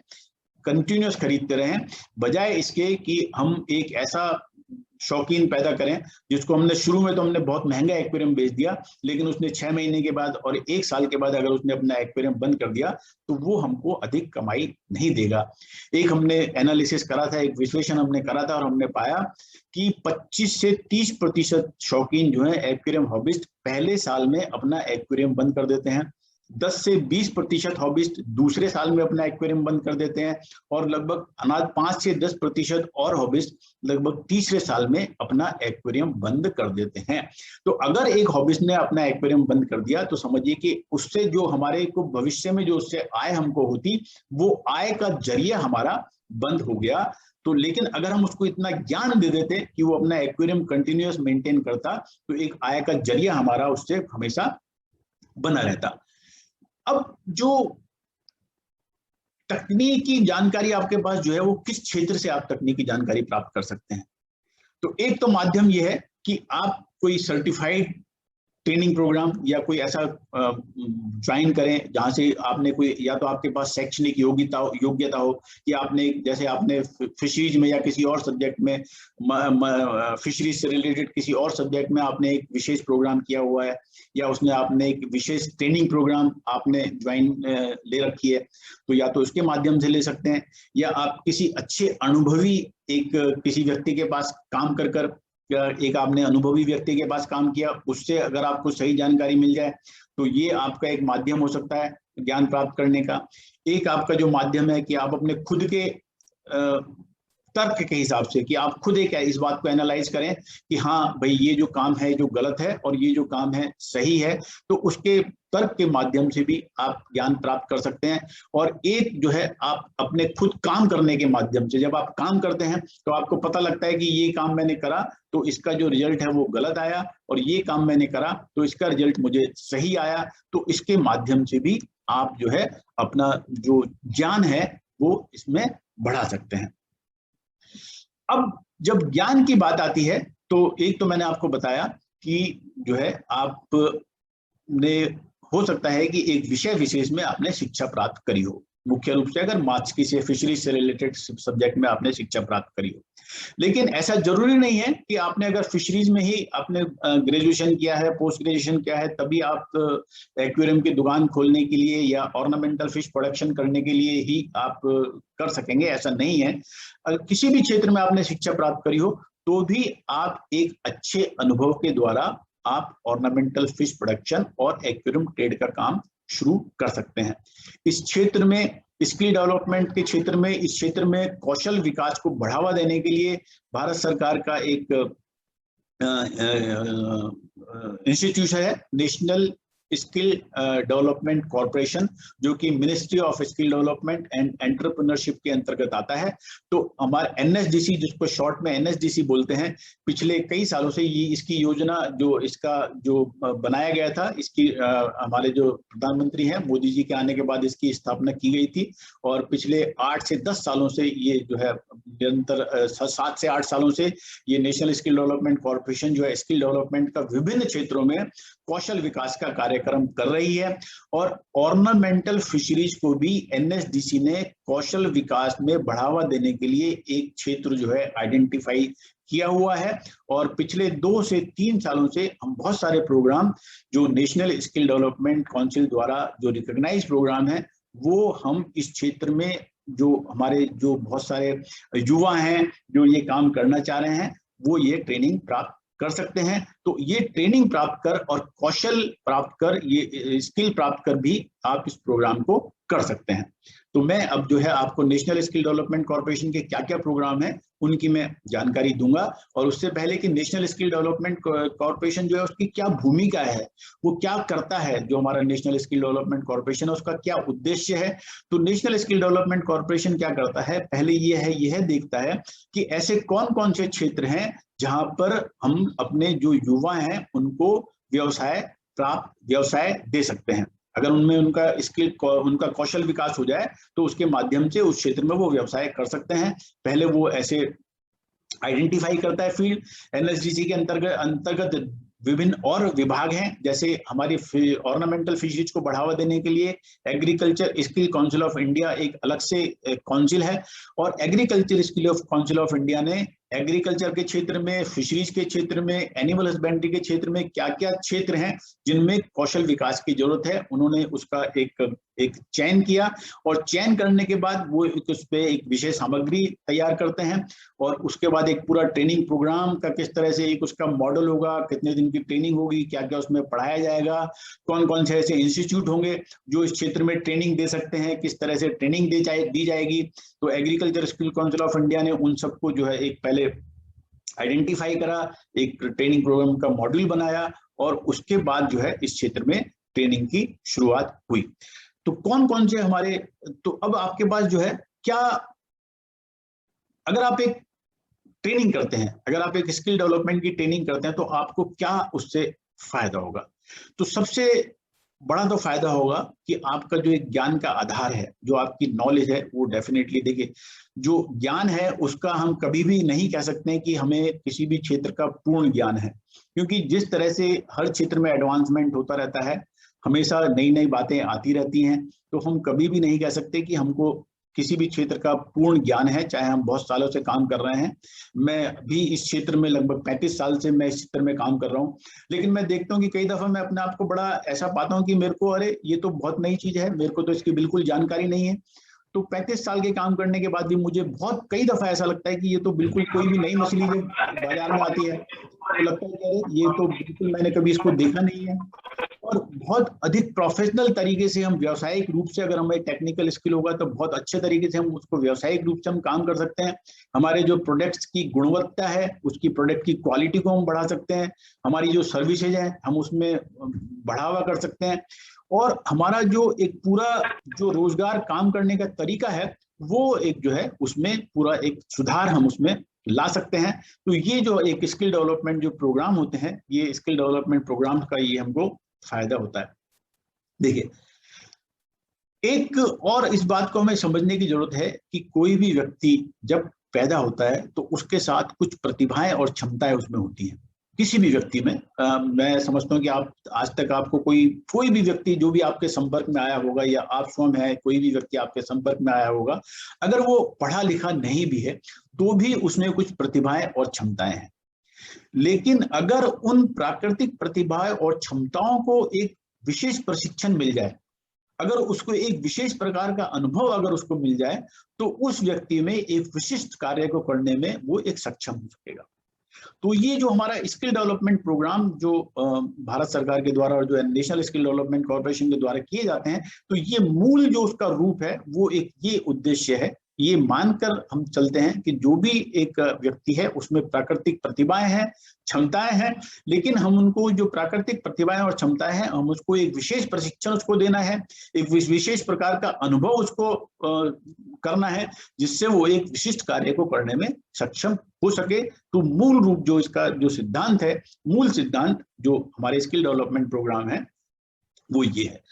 Speaker 1: कंटिन्यूस खरीदते रहें, बजाय इसके कि हम एक ऐसा शौकीन पैदा करें जिसको हमने शुरू में तो हमने बहुत महंगा एक्वेरियम बेच दिया, लेकिन उसने 6 महीने के बाद और 1 साल के बाद अगर उसने अपना एक्वेरियम बंद कर दिया तो वो हमको अधिक कमाई नहीं देगा। एक हमने एनालिसिस करा था, एक विश्लेषण हमने करा था, और हमने पाया कि 25 से 30% शौकीन जो है एक्वेरियम हॉबिस्ट पहले साल में अपना एक्वेरियम बंद कर देते हैं, 10 से 20% हॉबिस्ट दूसरे साल में अपना एक्वेरियम बंद कर देते हैं, और लगभग 5 से 10% और हॉबिस्ट लगभग तीसरे साल में अपना एक्वेरियम बंद कर देते हैं। तो अगर एक हॉबिस्ट ने अपना एक्वेरियम बंद कर दिया तो समझिए कि उससे जो हमारे को भविष्य में जो उससे आय हमको होती, वो आय का जरिया हमारा बंद हो गया। तो लेकिन अगर हम उसको इतना ज्ञान दे देते कि वो अपना एक्वेरियम कंटिन्यूअस मेंटेन करता, तो एक आय का जरिया हमारा उससे हमेशा बना रहता। अब जो तकनीकी जानकारी आपके पास जो है, वो किस क्षेत्र से आप तकनीकी जानकारी प्राप्त कर सकते हैं। तो एक तो माध्यम ये है कि आप कोई सर्टिफाइड ट्रेनिंग प्रोग्राम या कोई ऐसा ज्वाइन करें जहां से आपने कोई, या तो आपके पास शैक्षणिक योग्यता हो कि आपने, जैसे आपने फिशरीज में या किसी और सब्जेक्ट में, फिशरीज से रिलेटेड किसी और सब्जेक्ट में आपने एक विशेष प्रोग्राम किया हुआ है, या उसमें आपने एक विशेष ट्रेनिंग प्रोग्राम आपने ज्वाइन ले रखी है, तो या तो उसके माध्यम से ले सकते हैं, या आप किसी अच्छे अनुभवी एक किसी व्यक्ति के पास काम कर एक आपने अनुभवी व्यक्ति के पास काम किया, उससे अगर आपको सही जानकारी मिल जाए तो ये आपका एक माध्यम हो सकता है ज्ञान प्राप्त करने का। एक आपका जो माध्यम है कि आप अपने खुद के तर्क के हिसाब से, कि आप खुद एक इस बात को एनालाइज करें कि हाँ भाई ये जो काम है जो गलत है और ये जो काम है सही है, तो उसके तर्क के माध्यम से भी आप ज्ञान प्राप्त कर सकते हैं। और एक जो है आप अपने खुद काम करने के माध्यम से, जब आप काम करते हैं तो आपको पता लगता है कि ये काम मैंने करा तो इसका जो रिजल्ट है वो गलत आया, और ये काम मैंने करा तो इसका रिजल्ट मुझे सही आया। तो इसके माध्यम से भी आप जो है अपना जो ज्ञान है वो इसमें बढ़ा सकते हैं। अब जब ज्ञान की बात आती है तो एक तो मैंने आपको बताया कि जो है आपने, हो सकता है कि एक विषय विशेष में आपने शिक्षा प्राप्त करी हो, मुख्य रूप से अगर माछकी से फिशरीज से रिलेटेड सब्जेक्ट में आपने शिक्षा प्राप्त करी हो। लेकिन ऐसा जरूरी नहीं है कि आपने अगर फिशरीज में ही आपने ग्रेजुएशन किया है, पोस्ट ग्रेजुएशन किया है, तभी आप एक्वेरियम की दुकान खोलने के लिए या ऑर्नामेंटल फिश प्रोडक्शन करने के लिए ही आप कर सकेंगे, ऐसा नहीं है। अगर किसी भी क्षेत्र में आपने शिक्षा प्राप्त करी हो तो भी आप एक अच्छे अनुभव के द्वारा आप ऑर्नामेंटल फिश प्रोडक्शन और एक्वेरियम ट्रेड का काम शुरू कर सकते हैं। इस क्षेत्र में स्किल डेवलपमेंट के क्षेत्र में, इस क्षेत्र में कौशल विकास को बढ़ावा देने के लिए भारत सरकार का एक इंस्टीट्यूशन है, नेशनल स्किल डेवलपमेंट कॉर्पोरेशन, जो कि ministry of skill development and entrepreneurship के अंतर्गत आता है। तो हमारे एनएसडीसी, जिसको शॉर्ट में एनएसडीसी बोलते हैं, पिछले कई सालों से ये इसकी योजना जो इसका जो बनाया गया था, इसकी हमारे जो प्रधानमंत्री हैं मोदी जी के आने के बाद इसकी स्थापना की गई थी और पिछले 8 से 10 सालों से ये जो है निरंतर 7 से 8 सालों से ये नेशनल स्किल डेवलपमेंट कॉर्पोरेशन जो है स्किल डेवलपमेंट का विभिन्न क्षेत्रों में कौशल विकास का कार्यक्रम कर रही है। और ऑर्नामेंटल फिशरीज को भी एनएसडीसी ने कौशल विकास में बढ़ावा देने के लिए एक क्षेत्र जो है आइडेंटिफाई किया हुआ है। और पिछले 2 से 3 सालों से हम बहुत सारे प्रोग्राम जो नेशनल स्किल डेवलपमेंट काउंसिल द्वारा जो रिकॉग्नाइज प्रोग्राम है, वो हम इस क्षेत्र में जो हमारे जो बहुत सारे युवा हैं जो ये काम करना चाह रहे हैं, वो ये ट्रेनिंग प्राप्त कर सकते हैं। तो ये ट्रेनिंग प्राप्त कर और कौशल प्राप्त कर, ये स्किल प्राप्त कर भी आप इस प्रोग्राम को कर सकते हैं। तो मैं अब जो है आपको नेशनल स्किल डेवलपमेंट कॉर्पोरेशन के क्या क्या प्रोग्राम है उनकी मैं जानकारी दूंगा। और उससे पहले कि नेशनल स्किल डेवलपमेंट कॉर्पोरेशन जो है उसकी क्या भूमिका है, वो क्या करता है, जो हमारा नेशनल स्किल डेवलपमेंट कॉर्पोरेशन है उसका क्या उद्देश्य है। तो नेशनल स्किल डेवलपमेंट कॉर्पोरेशन क्या करता है, पहले यह देखता है कि ऐसे कौन कौन से क्षेत्र हैं जहां पर हम अपने जो युवा हैं उनको व्यवसाय दे सकते हैं। अगर उनमें उनका कौशल विकास हो जाए तो उसके माध्यम से उस क्षेत्र में वो व्यवसाय कर सकते हैं। पहले वो ऐसे आइडेंटिफाई करता है फील्ड। एनएसडीसी के अंतर्गत विभिन्न और विभाग हैं, जैसे हमारी ऑर्नामेंटल फिशरीज को बढ़ावा देने के लिए agriculture skill council of India एक अलग से काउंसिल है। और agriculture skill of council of India ने एग्रीकल्चर के क्षेत्र में, फिशरीज के क्षेत्र में, एनिमल हस्बेंड्री के क्षेत्र में क्या क्या क्षेत्र हैं जिनमें कौशल विकास की जरूरत है, उन्होंने उसका एक चयन किया। और चयन करने के बाद वो उस पर एक विषय सामग्री तैयार करते हैं और उसके बाद एक पूरा ट्रेनिंग प्रोग्राम का किस तरह से एक उसका मॉडल होगा, कितने दिन की ट्रेनिंग होगी, क्या क्या उसमें पढ़ाया जाएगा, कौन कौन से ऐसे इंस्टीट्यूट होंगे जो इस क्षेत्र में ट्रेनिंग दे सकते हैं, किस तरह से ट्रेनिंग दी जाएगी। तो agriculture skill council of India ने उन सबको जो है एक पहले आइडेंटिफाई करा, एक ट्रेनिंग प्रोग्राम का मॉड्यूल बनाया और उसके बाद जो है इस क्षेत्र में ट्रेनिंग की शुरुआत हुई। तो कौन कौन से हमारे, तो अब आपके पास जो है क्या, अगर आप एक ट्रेनिंग करते हैं, अगर आप एक स्किल डेवलपमेंट की ट्रेनिंग करते हैं तो आपको क्या उससे फायदा होगा। तो सबसे बड़ा तो फायदा होगा कि आपका जो एक ज्ञान का आधार है, जो आपकी नॉलेज है, वो डेफिनेटली, देखिए जो ज्ञान है उसका हम कभी भी नहीं कह सकते हैं कि हमें किसी भी क्षेत्र का पूर्ण ज्ञान है, क्योंकि जिस तरह से हर क्षेत्र में एडवांसमेंट होता रहता है, हमेशा नई नई बातें आती रहती हैं, तो हम कभी भी नहीं कह सकते कि हमको किसी भी क्षेत्र का पूर्ण ज्ञान है, चाहे हम बहुत सालों से काम कर रहे हैं। मैं भी इस क्षेत्र में लगभग 35 साल से मैं इस क्षेत्र में काम कर रहा हूँ, लेकिन मैं देखता हूँ कि कई दफा मैं अपने आप को बड़ा ऐसा पाता हूँ कि मेरे को, अरे ये तो बहुत नई चीज है, मेरे को तो इसकी बिल्कुल जानकारी नहीं है। तो 35 साल के काम करने के बाद भी मुझे बहुत कई दफा ऐसा लगता है कि ये तो बिल्कुल कोई भी नई मछली जब बाजार में आती है तो लगता है कि अरे ये तो बिल्कुल मैंने कभी इसको देखा नहीं है। और बहुत अधिक प्रोफेशनल तरीके से हम व्यावसायिक रूप से, अगर हमें टेक्निकल स्किल होगा तो बहुत अच्छे तरीके से हम उसको व्यावसायिक रूप से हम काम कर सकते हैं। हमारे जो प्रोडक्ट्स की गुणवत्ता है, उसकी प्रोडक्ट की क्वालिटी को हम बढ़ा सकते हैं, हमारी जो सर्विसेज है हम उसमें बढ़ावा कर सकते हैं, और हमारा जो एक पूरा जो रोजगार काम करने का तरीका है वो एक जो है उसमें पूरा एक सुधार हम उसमें ला सकते हैं। तो ये जो एक स्किल डेवलपमेंट जो प्रोग्राम होते हैं, ये स्किल डेवलपमेंट प्रोग्राम का ये हमको फायदा होता है। देखिए, एक और इस बात को हमें समझने की जरूरत है कि कोई भी व्यक्ति जब पैदा होता है तो उसके साथ कुछ प्रतिभाएं और क्षमताएं उसमें होती हैं। किसी भी व्यक्ति में मैं समझता हूँ कि आप आज तक आपको कोई भी व्यक्ति जो भी आपके संपर्क में आया होगा या आप स्वयं है कोई भी व्यक्ति आपके संपर्क में आया होगा, अगर वो पढ़ा लिखा नहीं भी है तो भी उसमें कुछ प्रतिभाएं और क्षमताएं हैं। लेकिन अगर उन प्राकृतिक प्रतिभाएं और क्षमताओं को एक विशेष प्रशिक्षण मिल जाए, अगर उसको एक विशेष प्रकार का अनुभव अगर उसको मिल जाए, तो उस व्यक्ति में एक विशिष्ट कार्य को करने में वो एक सक्षम हो सकेगा। तो ये जो हमारा स्किल डेवलपमेंट प्रोग्राम जो भारत सरकार के द्वारा और जो नेशनल स्किल डेवलपमेंट कॉर्पोरेशन के द्वारा किए जाते हैं, तो ये मूल जो उसका रूप है वो एक ये उद्देश्य है, ये मानकर हम चलते हैं कि जो भी एक व्यक्ति है उसमें प्राकृतिक प्रतिभाएं हैं, क्षमताएं हैं, लेकिन हम उनको जो प्राकृतिक प्रतिभाएं और क्षमताएं हैं हम उसको एक विशेष प्रशिक्षण उसको देना है, एक विशेष प्रकार का अनुभव उसको करना है, जिससे वो एक विशिष्ट कार्य को करने में सक्षम हो सके। तो मूल रूप जो इसका जो सिद्धांत है, मूल सिद्धांत जो हमारे स्किल डेवलपमेंट प्रोग्राम है वो ये है।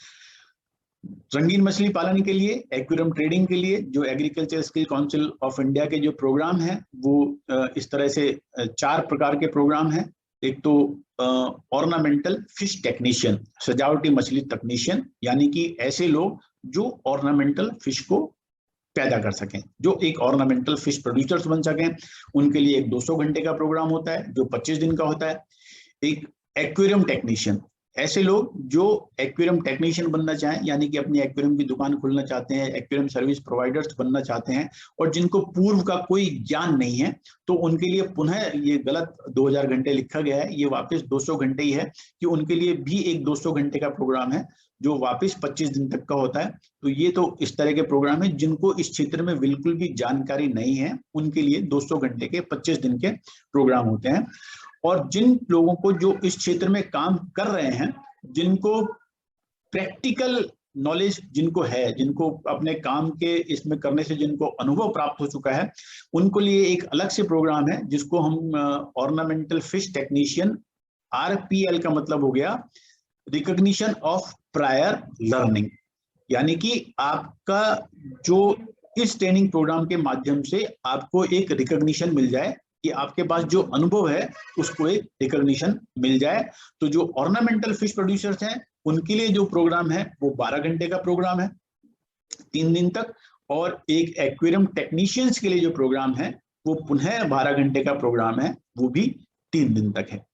Speaker 1: रंगीन मछली पालन के लिए, एक्वेरियम ट्रेडिंग के लिए जो agriculture skill council of India के जो प्रोग्राम है वो इस तरह से 4 प्रकार के प्रोग्राम हैं। एक तो ऑर्नामेंटल फिश टेक्नीशियन, सजावटी मछली तकनीशियन, यानी कि ऐसे लोग जो ऑर्नामेंटल फिश को पैदा कर सकें, जो एक ऑर्नामेंटल फिश प्रोड्यूसर्स बन सकें, उनके लिए एक 200 घंटे का प्रोग्राम होता है जो 25 दिन का होता है। एक एक्वेरियम टेक्नीशियन, ऐसे लोग जो एक्वेरियम टेक्नीशियन बनना चाहें, यानी कि अपनी एक्वेरियम की दुकान खोलना चाहते हैं, एक्वेरियम सर्विस प्रोवाइडर्स बनना चाहते हैं और जिनको पूर्व का कोई ज्ञान नहीं है, तो उनके लिए पुनः ये गलत 2000 घंटे लिखा गया है, ये वापस 200 घंटे ही है कि उनके लिए भी एक 200 घंटे का प्रोग्राम है जो वापस 25 दिन तक का होता है। तो ये तो इस तरह के प्रोग्राम है जिनको इस क्षेत्र में बिल्कुल भी जानकारी नहीं है, उनके लिए 200 घंटे के 25 दिन के प्रोग्राम होते हैं। और जिन लोगों को जो इस क्षेत्र में काम कर रहे हैं, जिनको प्रैक्टिकल नॉलेज जिनको है, जिनको अपने काम के इसमें करने से जिनको अनुभव प्राप्त हो चुका है, उनको लिए एक अलग से प्रोग्राम है जिसको हम ऑर्नामेंटल फिश टेक्नीशियन, RPL का मतलब हो गया रिकॉग्निशन ऑफ प्रायर लर्निंग, यानी कि आपका जो इस ट्रेनिंग प्रोग्राम के माध्यम से आपको एक रिकॉग्निशन मिल जाए कि आपके पास जो अनुभव है उसको एक रिकॉग्निशन मिल जाए। तो जो ऑर्नामेंटल फिश प्रोड्यूसर्स हैं उनके लिए जो प्रोग्राम है वो 12 घंटे का प्रोग्राम है 3 दिन तक, और एक एक्वेरियम टेक्नीशियंस के लिए जो प्रोग्राम है वो पुनः 12 घंटे का प्रोग्राम है, वो भी 3 दिन तक है।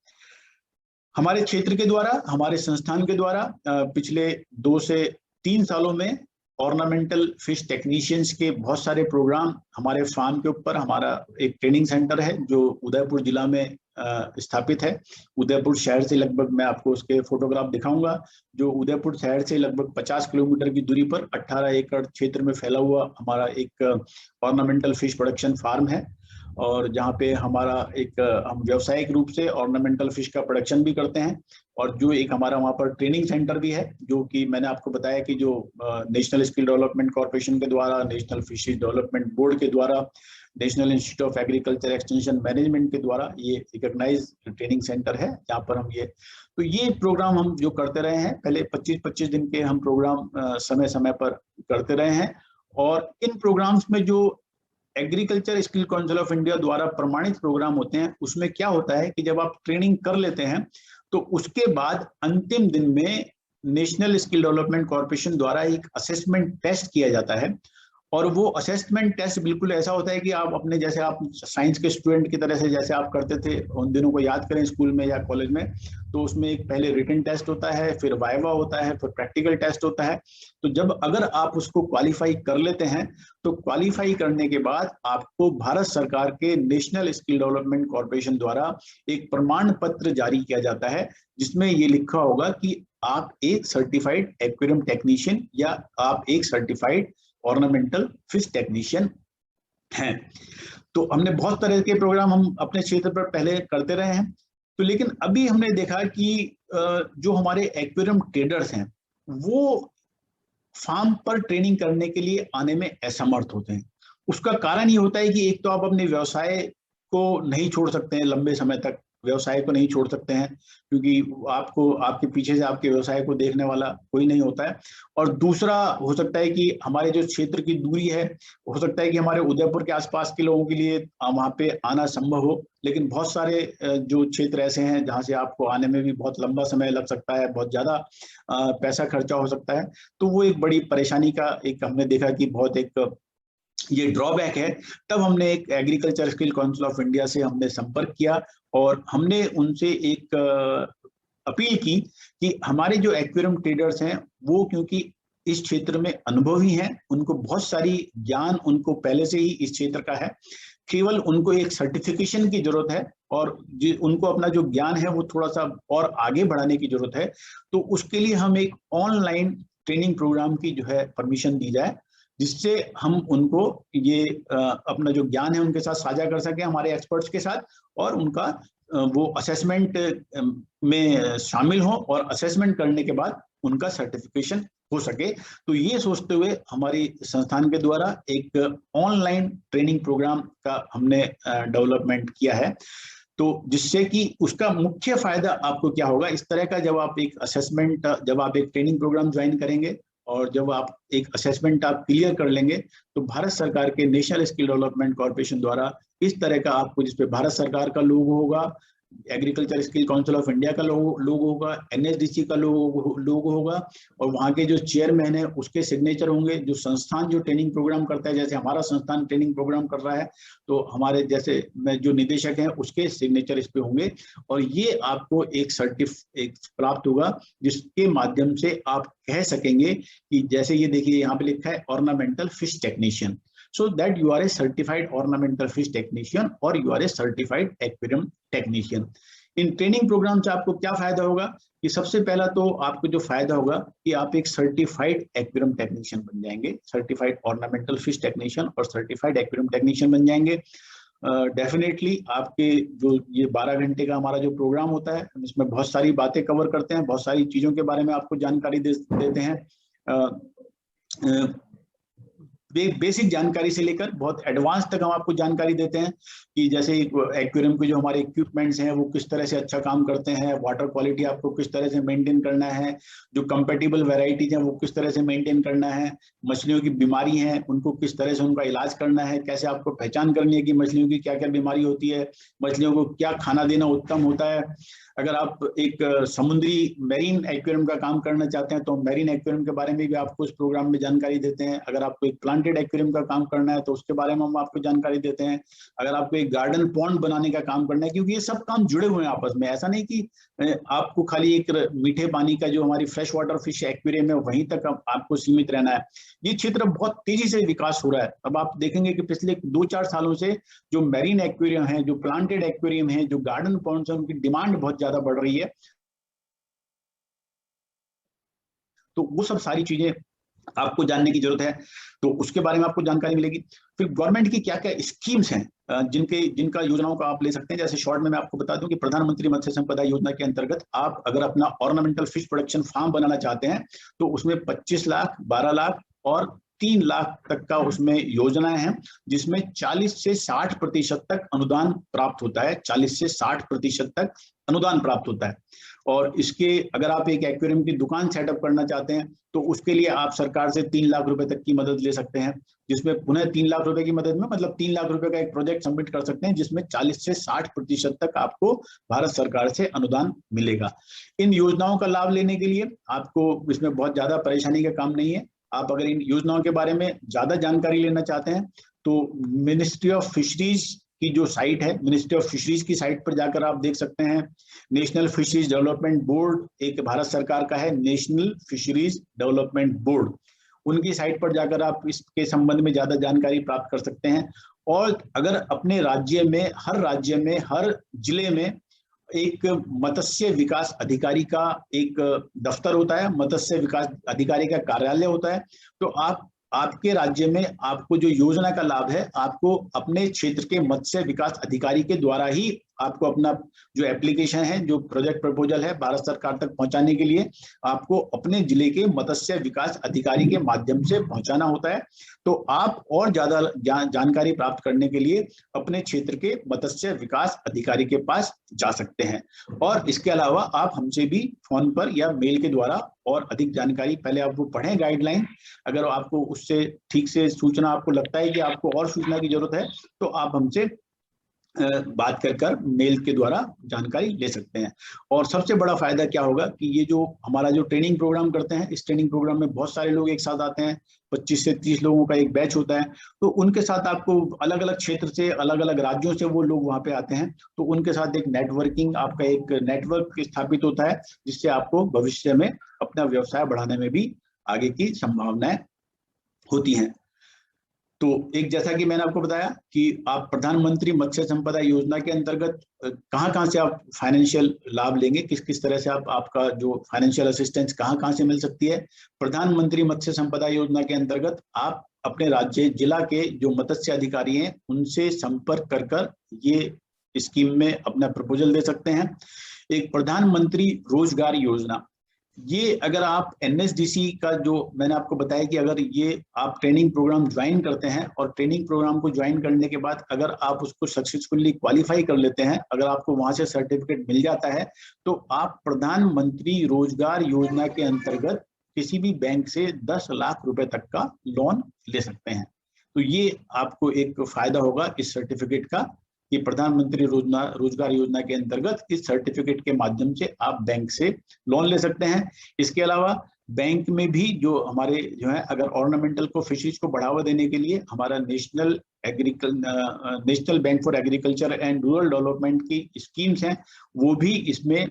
Speaker 1: हमारे क्षेत्र के द्वारा, हमारे संस्थान के द्वारा पिछले 2 से 3 सालों में ऑर्नामेंटल फिश टेक्नीशियंस के बहुत सारे प्रोग्राम हमारे फार्म के ऊपर, हमारा एक ट्रेनिंग सेंटर है जो उदयपुर जिला में स्थापित है। उदयपुर शहर से लगभग, मैं आपको उसके फोटोग्राफ दिखाऊंगा, जो उदयपुर शहर से लगभग 50 किलोमीटर की दूरी पर 18 एकड़ क्षेत्र में फैला हुआ हमारा एक ऑर्नामेंटल फिश प्रोडक्शन फार्म है, और जहाँ पे हमारा एक हम व्यावसायिक रूप से ऑर्नामेंटल फिश का प्रोडक्शन भी करते हैं, और जो एक हमारा वहाँ पर ट्रेनिंग सेंटर भी है, जो कि मैंने आपको बताया कि जो नेशनल स्किल डेवलपमेंट कॉर्पोरेशन के द्वारा, नेशनल फिशरीज डेवलपमेंट बोर्ड के द्वारा, national institute of agriculture extension management के द्वारा ये रिकॉग्नाइज ट्रेनिंग सेंटर है, जहाँ पर हम ये प्रोग्राम हम जो करते रहे हैं, पहले 25-25 दिन के हम प्रोग्राम समय समय पर करते रहे हैं। और इन प्रोग्राम्स में जो agriculture skill council of India द्वारा प्रमाणित प्रोग्राम होते हैं, उसमें क्या होता है कि जब आप ट्रेनिंग कर लेते हैं तो उसके बाद अंतिम दिन में नेशनल स्किल डेवलपमेंट कॉर्पोरेशन द्वारा एक असेसमेंट टेस्ट किया जाता है, और वो असेसमेंट टेस्ट बिल्कुल ऐसा होता है कि आप अपने, जैसे आप साइंस के स्टूडेंट की तरह से जैसे आप करते थे उन दिनों को याद करें स्कूल में या कॉलेज में, तो उसमें एक पहले रिटन टेस्ट होता है, फिर वाइवा होता है, फिर प्रैक्टिकल टेस्ट होता है। तो जब अगर आप उसको क्वालिफाई कर लेते हैं तो क्वालिफाई करने के बाद आपको भारत सरकार के नेशनल स्किल डेवलपमेंट कॉर्पोरेशन द्वारा एक प्रमाण पत्र जारी किया जाता है, जिसमें ये लिखा होगा कि आप एक सर्टिफाइड एक्वेरियम टेक्नीशियन या आप एक सर्टिफाइड ऑर्नामेंटल फिश टेक्नीशियन हैं। तो हमने बहुत तरह के प्रोग्राम हम अपने क्षेत्र पर पहले करते रहे हैं, तो लेकिन अभी हमने देखा कि जो हमारे एक्वेरियम ट्रेडर्स हैं वो फार्म पर ट्रेनिंग करने के लिए आने में असमर्थ होते हैं। उसका कारण ये होता है कि एक तो आप अपने व्यवसाय को नहीं छोड़ सकते हैं लंबे समय तक, व्यवसाय को नहीं छोड़ सकते हैं, क्योंकि आपको आपके पीछे से आपके व्यवसाय को देखने वाला कोई नहीं होता है। और दूसरा हो सकता है कि हमारे जो क्षेत्र की दूरी है, हो सकता है कि हमारे उदयपुर के आसपास के लोगों के लिए वहाँ पे आना संभव हो, लेकिन बहुत सारे जो क्षेत्र ऐसे हैं जहाँ से आपको आने में भी बहुत लंबा समय लग सकता है, बहुत ज्यादा पैसा खर्चा हो सकता है। तो वो एक बड़ी परेशानी का एक हमने देखा कि बहुत एक ये ड्रॉबैक है। तब हमने एक agriculture skill council of India से हमने संपर्क किया और हमने उनसे एक अपील की कि हमारे जो एक्वेरियम ट्रेडर्स हैं वो क्योंकि इस क्षेत्र में अनुभवी हैं, उनको बहुत सारी ज्ञान उनको पहले से ही इस क्षेत्र का है, केवल उनको एक सर्टिफिकेशन की जरूरत है और उनको अपना जो ज्ञान है वो थोड़ा सा और आगे बढ़ाने की जरूरत है। तो उसके लिए हम एक ऑनलाइन ट्रेनिंग प्रोग्राम की जो है परमिशन दी जाए, जिससे हम उनको ये अपना जो ज्ञान है उनके साथ साझा कर सकें, हमारे एक्सपर्ट्स के साथ, और उनका वो असेसमेंट में शामिल हो और असेसमेंट करने के बाद उनका सर्टिफिकेशन हो सके। तो ये सोचते हुए हमारी संस्थान के द्वारा एक ऑनलाइन ट्रेनिंग प्रोग्राम का हमने डेवलपमेंट किया है। तो जिससे कि उसका मुख्य फायदा आपको क्या होगा, इस तरह का जब आप एक असेसमेंट, जब आप एक ट्रेनिंग प्रोग्राम ज्वाइन करेंगे और जब आप एक असेसमेंट आप क्लियर कर लेंगे, तो भारत सरकार के नेशनल स्किल डेवलपमेंट कॉर्पोरेशन द्वारा इस तरह का आपको, जिसपे भारत सरकार का लोगो होगा, agriculture skill council of India का लोगो होगा, एनएसडीसी का लोगो होगा, और वहाँ के जो चेयरमैन है उसके सिग्नेचर होंगे। जो संस्थान जो ट्रेनिंग प्रोग्राम करता है, जैसे हमारा संस्थान ट्रेनिंग प्रोग्राम कर रहा है, तो हमारे जैसे जो निदेशक हैं उसके सिग्नेचर इस पे होंगे, और ये आपको एक प्राप्त होगा जिसके माध्यम से आप कह सकेंगे कि जैसे ये देखिए यहाँ पे लिखा है ornamental fish technician, so that you are a certified ornamental fish technician or you are a certified aquarium technician। इन ट्रेनिंग प्रोग्राम से आपको क्या फायदा होगा कि सबसे पहला तो आपको जो फायदा होगा कि आप एक सर्टिफाइड एक्वेरियम टेक्नीशियन बन जाएंगे, सर्टिफाइड ऑर्नामेंटल फिश टेक्नीशियन और सर्टिफाइड एक्वेरियम टेक्नीशियन बन जाएंगे। डेफिनेटली आपके जो ये 12 घंटे का हमारा जो प्रोग्राम होता है, हम इसमें बहुत सारी बातें कवर करते हैं, बहुत सारी चीजों के बारे में आपको जानकारी देते हैं। बेसिक जानकारी से लेकर बहुत एडवांस तक हम आपको जानकारी देते हैं कि जैसे एक्वेरियम के जो हमारे इक्विपमेंट्स हैं वो किस तरह से अच्छा काम करते हैं, वाटर क्वालिटी आपको किस तरह से मेंटेन करना है, जो कंपेटिबल वैरायटीज हैं वो किस तरह से मेंटेन करना है, मछलियों की बीमारी हैं उनको किस तरह से उनका इलाज करना है, कैसे आपको पहचान करनी है कि मछलियों की क्या क्या बीमारी होती है, मछलियों को क्या खाना देना उत्तम होता है। अगर आप एक समुद्री मैरीन एक्वेरियम का काम करना चाहते हैं तो मैरीन एक्वेरियम के बारे में भी आपको इस प्रोग्राम में जानकारी देते हैं। अगर आपको एक प्लांटेड एक्वेरियम का काम करना है तो उसके बारे में हम आपको जानकारी देते हैं। अगर आपको एक गार्डन पॉन्ड बनाने का काम करना है, क्योंकि ये सब काम जुड़े हुए हैं आपस में, ऐसा नहीं कि आपको खाली एक मीठे पानी का जो हमारी फ्रेश वाटर फिश एक्वेरियम है वहीं तक आपको सीमित रहना है। ये क्षेत्र बहुत तेजी से विकास हो रहा है। अब आप देखेंगे कि पिछले 2-4 सालों से जो मैरीन एक्वेरियम है, जो प्लांटेड एक्वेरियम है, जो गार्डन पॉन्ड्स है, उनकी डिमांड बहुत ज्यादा बढ़ रही है। तो वो सब सारी चीजें आपको जानने की जरूरत है, तो उसके बारे में आपको जानकारी मिलेगी। फिर गवर्नमेंट की क्या क्या स्कीम्स हैं जिनका योजनाओं का आप ले सकते हैं। जैसे शॉर्ट में मैं आपको बता दूं कि प्रधानमंत्री मत्स्य संपदा योजना के अंतर्गत आप अगर अपना ऑर्नामेंटल फिश प्रोडक्शन फार्म बनाना चाहते हैं तो उसमें 25 लाख, 12 लाख और 3 लाख तक का उसमें योजनाएं हैं, जिसमें 40 से 60% तक अनुदान प्राप्त होता है। 40 से 60% तक अनुदान प्राप्त होता है। और इसके अगर आप एक एक्वेरियम की दुकान सेटअप करना चाहते हैं तो उसके लिए आप सरकार से 3 लाख रुपए तक की मदद ले सकते हैं, जिसमें पुनः 3 लाख रुपए की मदद में मतलब 3 लाख रुपए का एक प्रोजेक्ट सबमिट कर सकते हैं, जिसमें 40 से 60% तक आपको भारत सरकार से अनुदान मिलेगा। इन योजनाओं का लाभ लेने के लिए आपको इसमें बहुत ज्यादा परेशानी का काम नहीं है। आप अगर इन योजनाओं के बारे में ज्यादा जानकारी लेना चाहते हैं तो मिनिस्ट्री ऑफ फिशरीज की जो साइट है, मिनिस्ट्री ऑफ फिशरीज की साइट पर जाकर आप देख सकते हैं। नेशनल फिशरीज डेवलपमेंट बोर्ड एक भारत सरकार का है, नेशनल फिशरीज डेवलपमेंट बोर्ड, उनकी साइट पर जाकर आप इसके संबंध में ज्यादा जानकारी प्राप्त कर सकते हैं। और अगर अपने राज्य में, हर राज्य में, हर जिले में एक मत्स्य विकास अधिकारी का एक दफ्तर होता है, मत्स्य विकास अधिकारी का कार्यालय होता है, तो आपके राज्य में आपको जो योजना का लाभ है आपको अपने क्षेत्र के मत्स्य विकास अधिकारी के द्वारा ही आपको अपना जो एप्लीकेशन है, जो प्रोजेक्ट प्रपोजल है भारत सरकार तक पहुंचाने के लिए आपको अपने जिले के मत्स्य विकास अधिकारी के माध्यम से पहुंचाना होता है। तो आप और ज्यादा जानकारी प्राप्त करने के लिए अपने क्षेत्र के मत्स्य विकास अधिकारी के पास जा सकते हैं। और इसके अलावा आप हमसे भी फोन पर या मेल के द्वारा और अधिक जानकारी, पहले आप वो पढ़ें गाइडलाइन, अगर आपको उससे ठीक से सूचना, आपको लगता है कि आपको और सूचना की जरूरत है तो आप हमसे बात कर मेल के द्वारा जानकारी ले सकते हैं। और सबसे बड़ा फायदा क्या होगा कि ये जो हमारा जो ट्रेनिंग प्रोग्राम करते हैं, इस ट्रेनिंग प्रोग्राम में बहुत सारे लोग एक साथ आते हैं, 25 से 30 लोगों का एक बैच होता है। तो उनके साथ आपको अलग अलग क्षेत्र से, अलग अलग राज्यों से वो लोग वहाँ पे आते हैं, तो उनके साथ एक नेटवर्किंग, आपका एक नेटवर्क स्थापित होता है, जिससे आपको भविष्य में अपना व्यवसाय बढ़ाने में भी आगे की संभावनाएं होती हैं। तो एक, जैसा कि मैंने आपको बताया कि आप प्रधानमंत्री मत्स्य संपदा योजना के अंतर्गत कहाँ से आप फाइनेंशियल लाभ लेंगे, किस किस तरह से आपका जो फाइनेंशियल असिस्टेंस कहाँ से मिल सकती है। प्रधानमंत्री मत्स्य संपदा योजना के अंतर्गत आप अपने राज्य जिला के जो मत्स्य अधिकारी हैं उनसे संपर्क कर ये स्कीम में अपना प्रपोजल दे सकते हैं। एक प्रधानमंत्री रोजगार योजना, ये अगर आप NSDC का जो मैंने आपको बताया कि अगर ये आप ट्रेनिंग प्रोग्राम ज्वाइन करते हैं और ट्रेनिंग प्रोग्राम को ज्वाइन करने के बाद अगर आप उसको सक्सेसफुली क्वालिफाई कर लेते हैं, अगर आपको वहां से सर्टिफिकेट मिल जाता है, तो आप प्रधानमंत्री रोजगार योजना के अंतर्गत किसी भी बैंक से 10 लाख रुपए तक का लोन ले सकते हैं। तो ये आपको एक फायदा होगा इस सर्टिफिकेट का कि प्रधानमंत्री रोजगार योजना के अंतर्गत इस सर्टिफिकेट के माध्यम से आप बैंक से लोन ले सकते हैं। इसके अलावा बैंक में भी जो हमारे जो है, अगर ऑर्नामेंटल को फिशरीज को बढ़ावा देने के लिए हमारा national bank for agriculture and rural development की स्कीम्स हैं, वो भी इसमें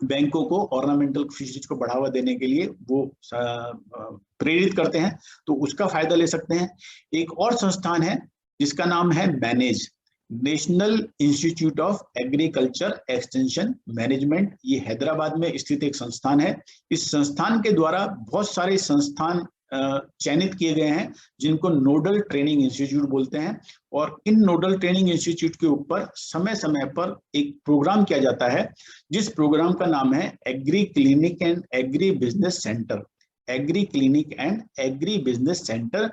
Speaker 1: बैंकों को ऑर्नामेंटल फिशरीज को बढ़ावा देने के लिए वो प्रेरित करते हैं, तो उसका फायदा ले सकते हैं। एक और संस्थान है जिसका नाम है manage, national institute of agriculture extension management. ये हैदराबाद में स्थित एक संस्थान है। इस संस्थान के द्वारा बहुत सारे संस्थान चयनित किए गए हैं जिनको नोडल ट्रेनिंग इंस्टीट्यूट बोलते हैं, और इन नोडल ट्रेनिंग इंस्टीट्यूट के ऊपर समय समय पर एक प्रोग्राम किया जाता है, जिस प्रोग्राम का नाम है agree clinic and agri business centre. Agree clinic and agri business centre,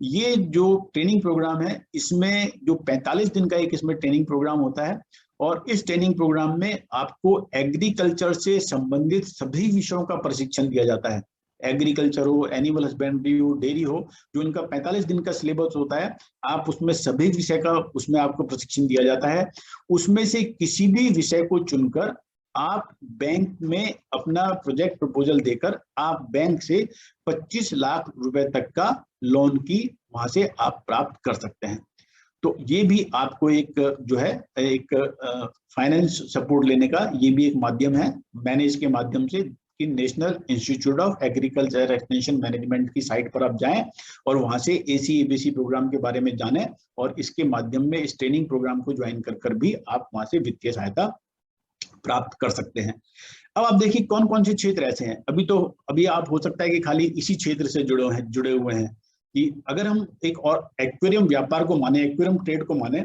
Speaker 1: ये जो ट्रेनिंग प्रोग्राम है, इसमें जो 45 दिन का एक इसमें ट्रेनिंग प्रोग्राम होता है, और इस ट्रेनिंग प्रोग्राम में आपको एग्रीकल्चर से संबंधित सभी विषयों का प्रशिक्षण दिया जाता है। एग्रीकल्चर हो, एनिमल हस्बेंड्री हो, डेयरी हो, जो इनका 45 दिन का सिलेबस होता है, आप उसमें सभी विषय का उसमें आपको प्रशिक्षण दिया जाता है। उसमें से किसी भी विषय को चुनकर आप बैंक में अपना प्रोजेक्ट प्रपोजल देकर आप बैंक से 25 लाख रुपए तक का लोन की वहां से आप प्राप्त कर सकते हैं। तो ये भी आपको एक जो है एक फाइनेंस सपोर्ट लेने का ये भी एक माध्यम है, मैनेज के माध्यम से, कि national institute of agriculture extension management की साइट पर आप जाएं और वहां से AC-ABC प्रोग्राम के बारे में जानें, और इसके माध्यम में इस ट्रेनिंग प्रोग्राम को ज्वाइन कर भी आप वहां से वित्तीय सहायता प्राप्त कर सकते हैं। अब आप देखिए कौन कौन से क्षेत्र ऐसे हैं। अभी आप हो सकता है कि खाली इसी क्षेत्र से जुड़े हुए हैं, कि अगर हम एक और एक्वेरियम व्यापार को माने, एक्वेरियम ट्रेड को माने,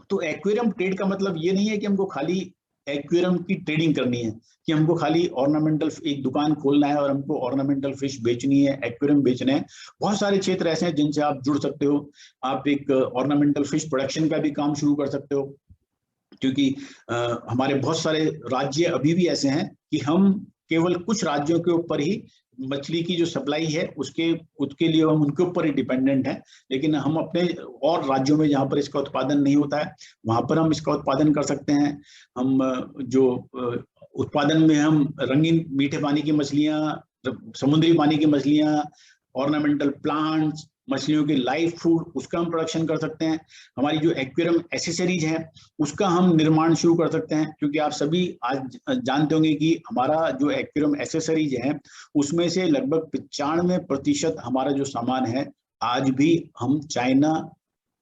Speaker 1: तो एक्वेरियम ट्रेड का मतलब ये नहीं है कि हमको खाली एक्वेरियम की ट्रेडिंग करनी है, कि हमको खाली ऑर्नामेंटल एक दुकान खोलना है और हमको ऑर्नामेंटल फिश बेचनी है, एक्वेरियम बेचने हैं। बहुत सारे क्षेत्र ऐसे हैं जिनसे आप जुड़ सकते हो। आप एक ऑर्नामेंटल फिश प्रोडक्शन का भी काम शुरू कर सकते हो, क्योंकि हमारे बहुत सारे राज्य अभी भी ऐसे हैं कि हम केवल कुछ राज्यों के ऊपर ही मछली की जो सप्लाई है उसके लिए हम उनके ऊपर ही डिपेंडेंट हैं, लेकिन हम अपने और राज्यों में जहाँ पर इसका उत्पादन नहीं होता है वहां पर हम इसका उत्पादन कर सकते हैं। हम जो उत्पादन में हम रंगीन मीठे पानी की मछलियाँ, समुद्री पानी की मछलियाँ, ऑर्नामेंटल प्लांट्स, मछलियों के लाइव फूड, उसका हम प्रोडक्शन कर सकते हैं। हमारी जो एक्वेरियम एसेसरीज है उसका हम निर्माण शुरू कर सकते हैं, क्योंकि आप सभी आज जानते होंगे कि हमारा जो एक्वेरियम एसेसरीज है उसमें से लगभग 95% हमारा जो सामान है आज भी हम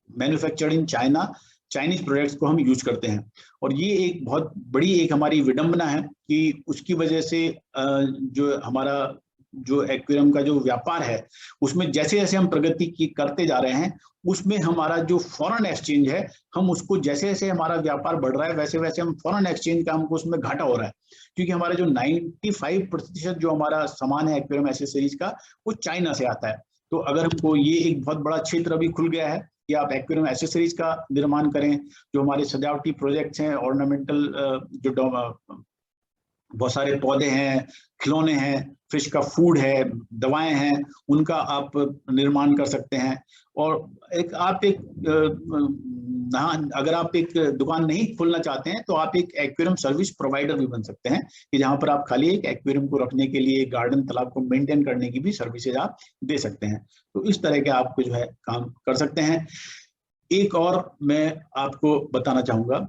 Speaker 1: मैन्युफैक्चर्ड इन चाइनीज प्रोडक्ट्स को हम यूज करते हैं। और ये एक बहुत बड़ी एक हमारी विडंबना है कि उसकी वजह से जो हमारा जो एक्वेरियम का जो व्यापार है उसमें जैसे जैसे हम प्रगति की करते जा रहे हैं, उसमें हमारा जो फॉरेन एक्सचेंज है, हम उसको जैसे जैसे हमारा व्यापार बढ़ रहा है वैसे वैसे हम फॉरेन एक्सचेंज का हमको उसमें घाटा हो रहा है, क्योंकि हमारा जो 95% जो हमारा सामान है एक्वेरियम एसेसरीज का वो चाइना से आता है। तो अगर हमको ये एक बहुत बड़ा क्षेत्र अभी खुल गया है कि आप एक्वेरियम एसेसरीज का निर्माण करें, जो हमारे सजावटी प्रोजेक्ट्स हैं, ऑर्नामेंटल जो बहुत सारे पौधे हैं, खिलौने हैं, फिश का फूड है, दवाएं हैं, उनका आप निर्माण कर सकते हैं। और अगर आप एक दुकान नहीं खोलना चाहते हैं तो आप एक एक्वेरियम सर्विस प्रोवाइडर भी बन सकते हैं, कि जहां पर आप खाली एक एक्वेरियम को रखने के लिए, गार्डन तालाब को मेंटेन करने की भी सर्विसेज आप दे सकते हैं। तो इस तरह के आपको जो है काम कर सकते हैं। एक और मैं आपको बताना चाहूंगा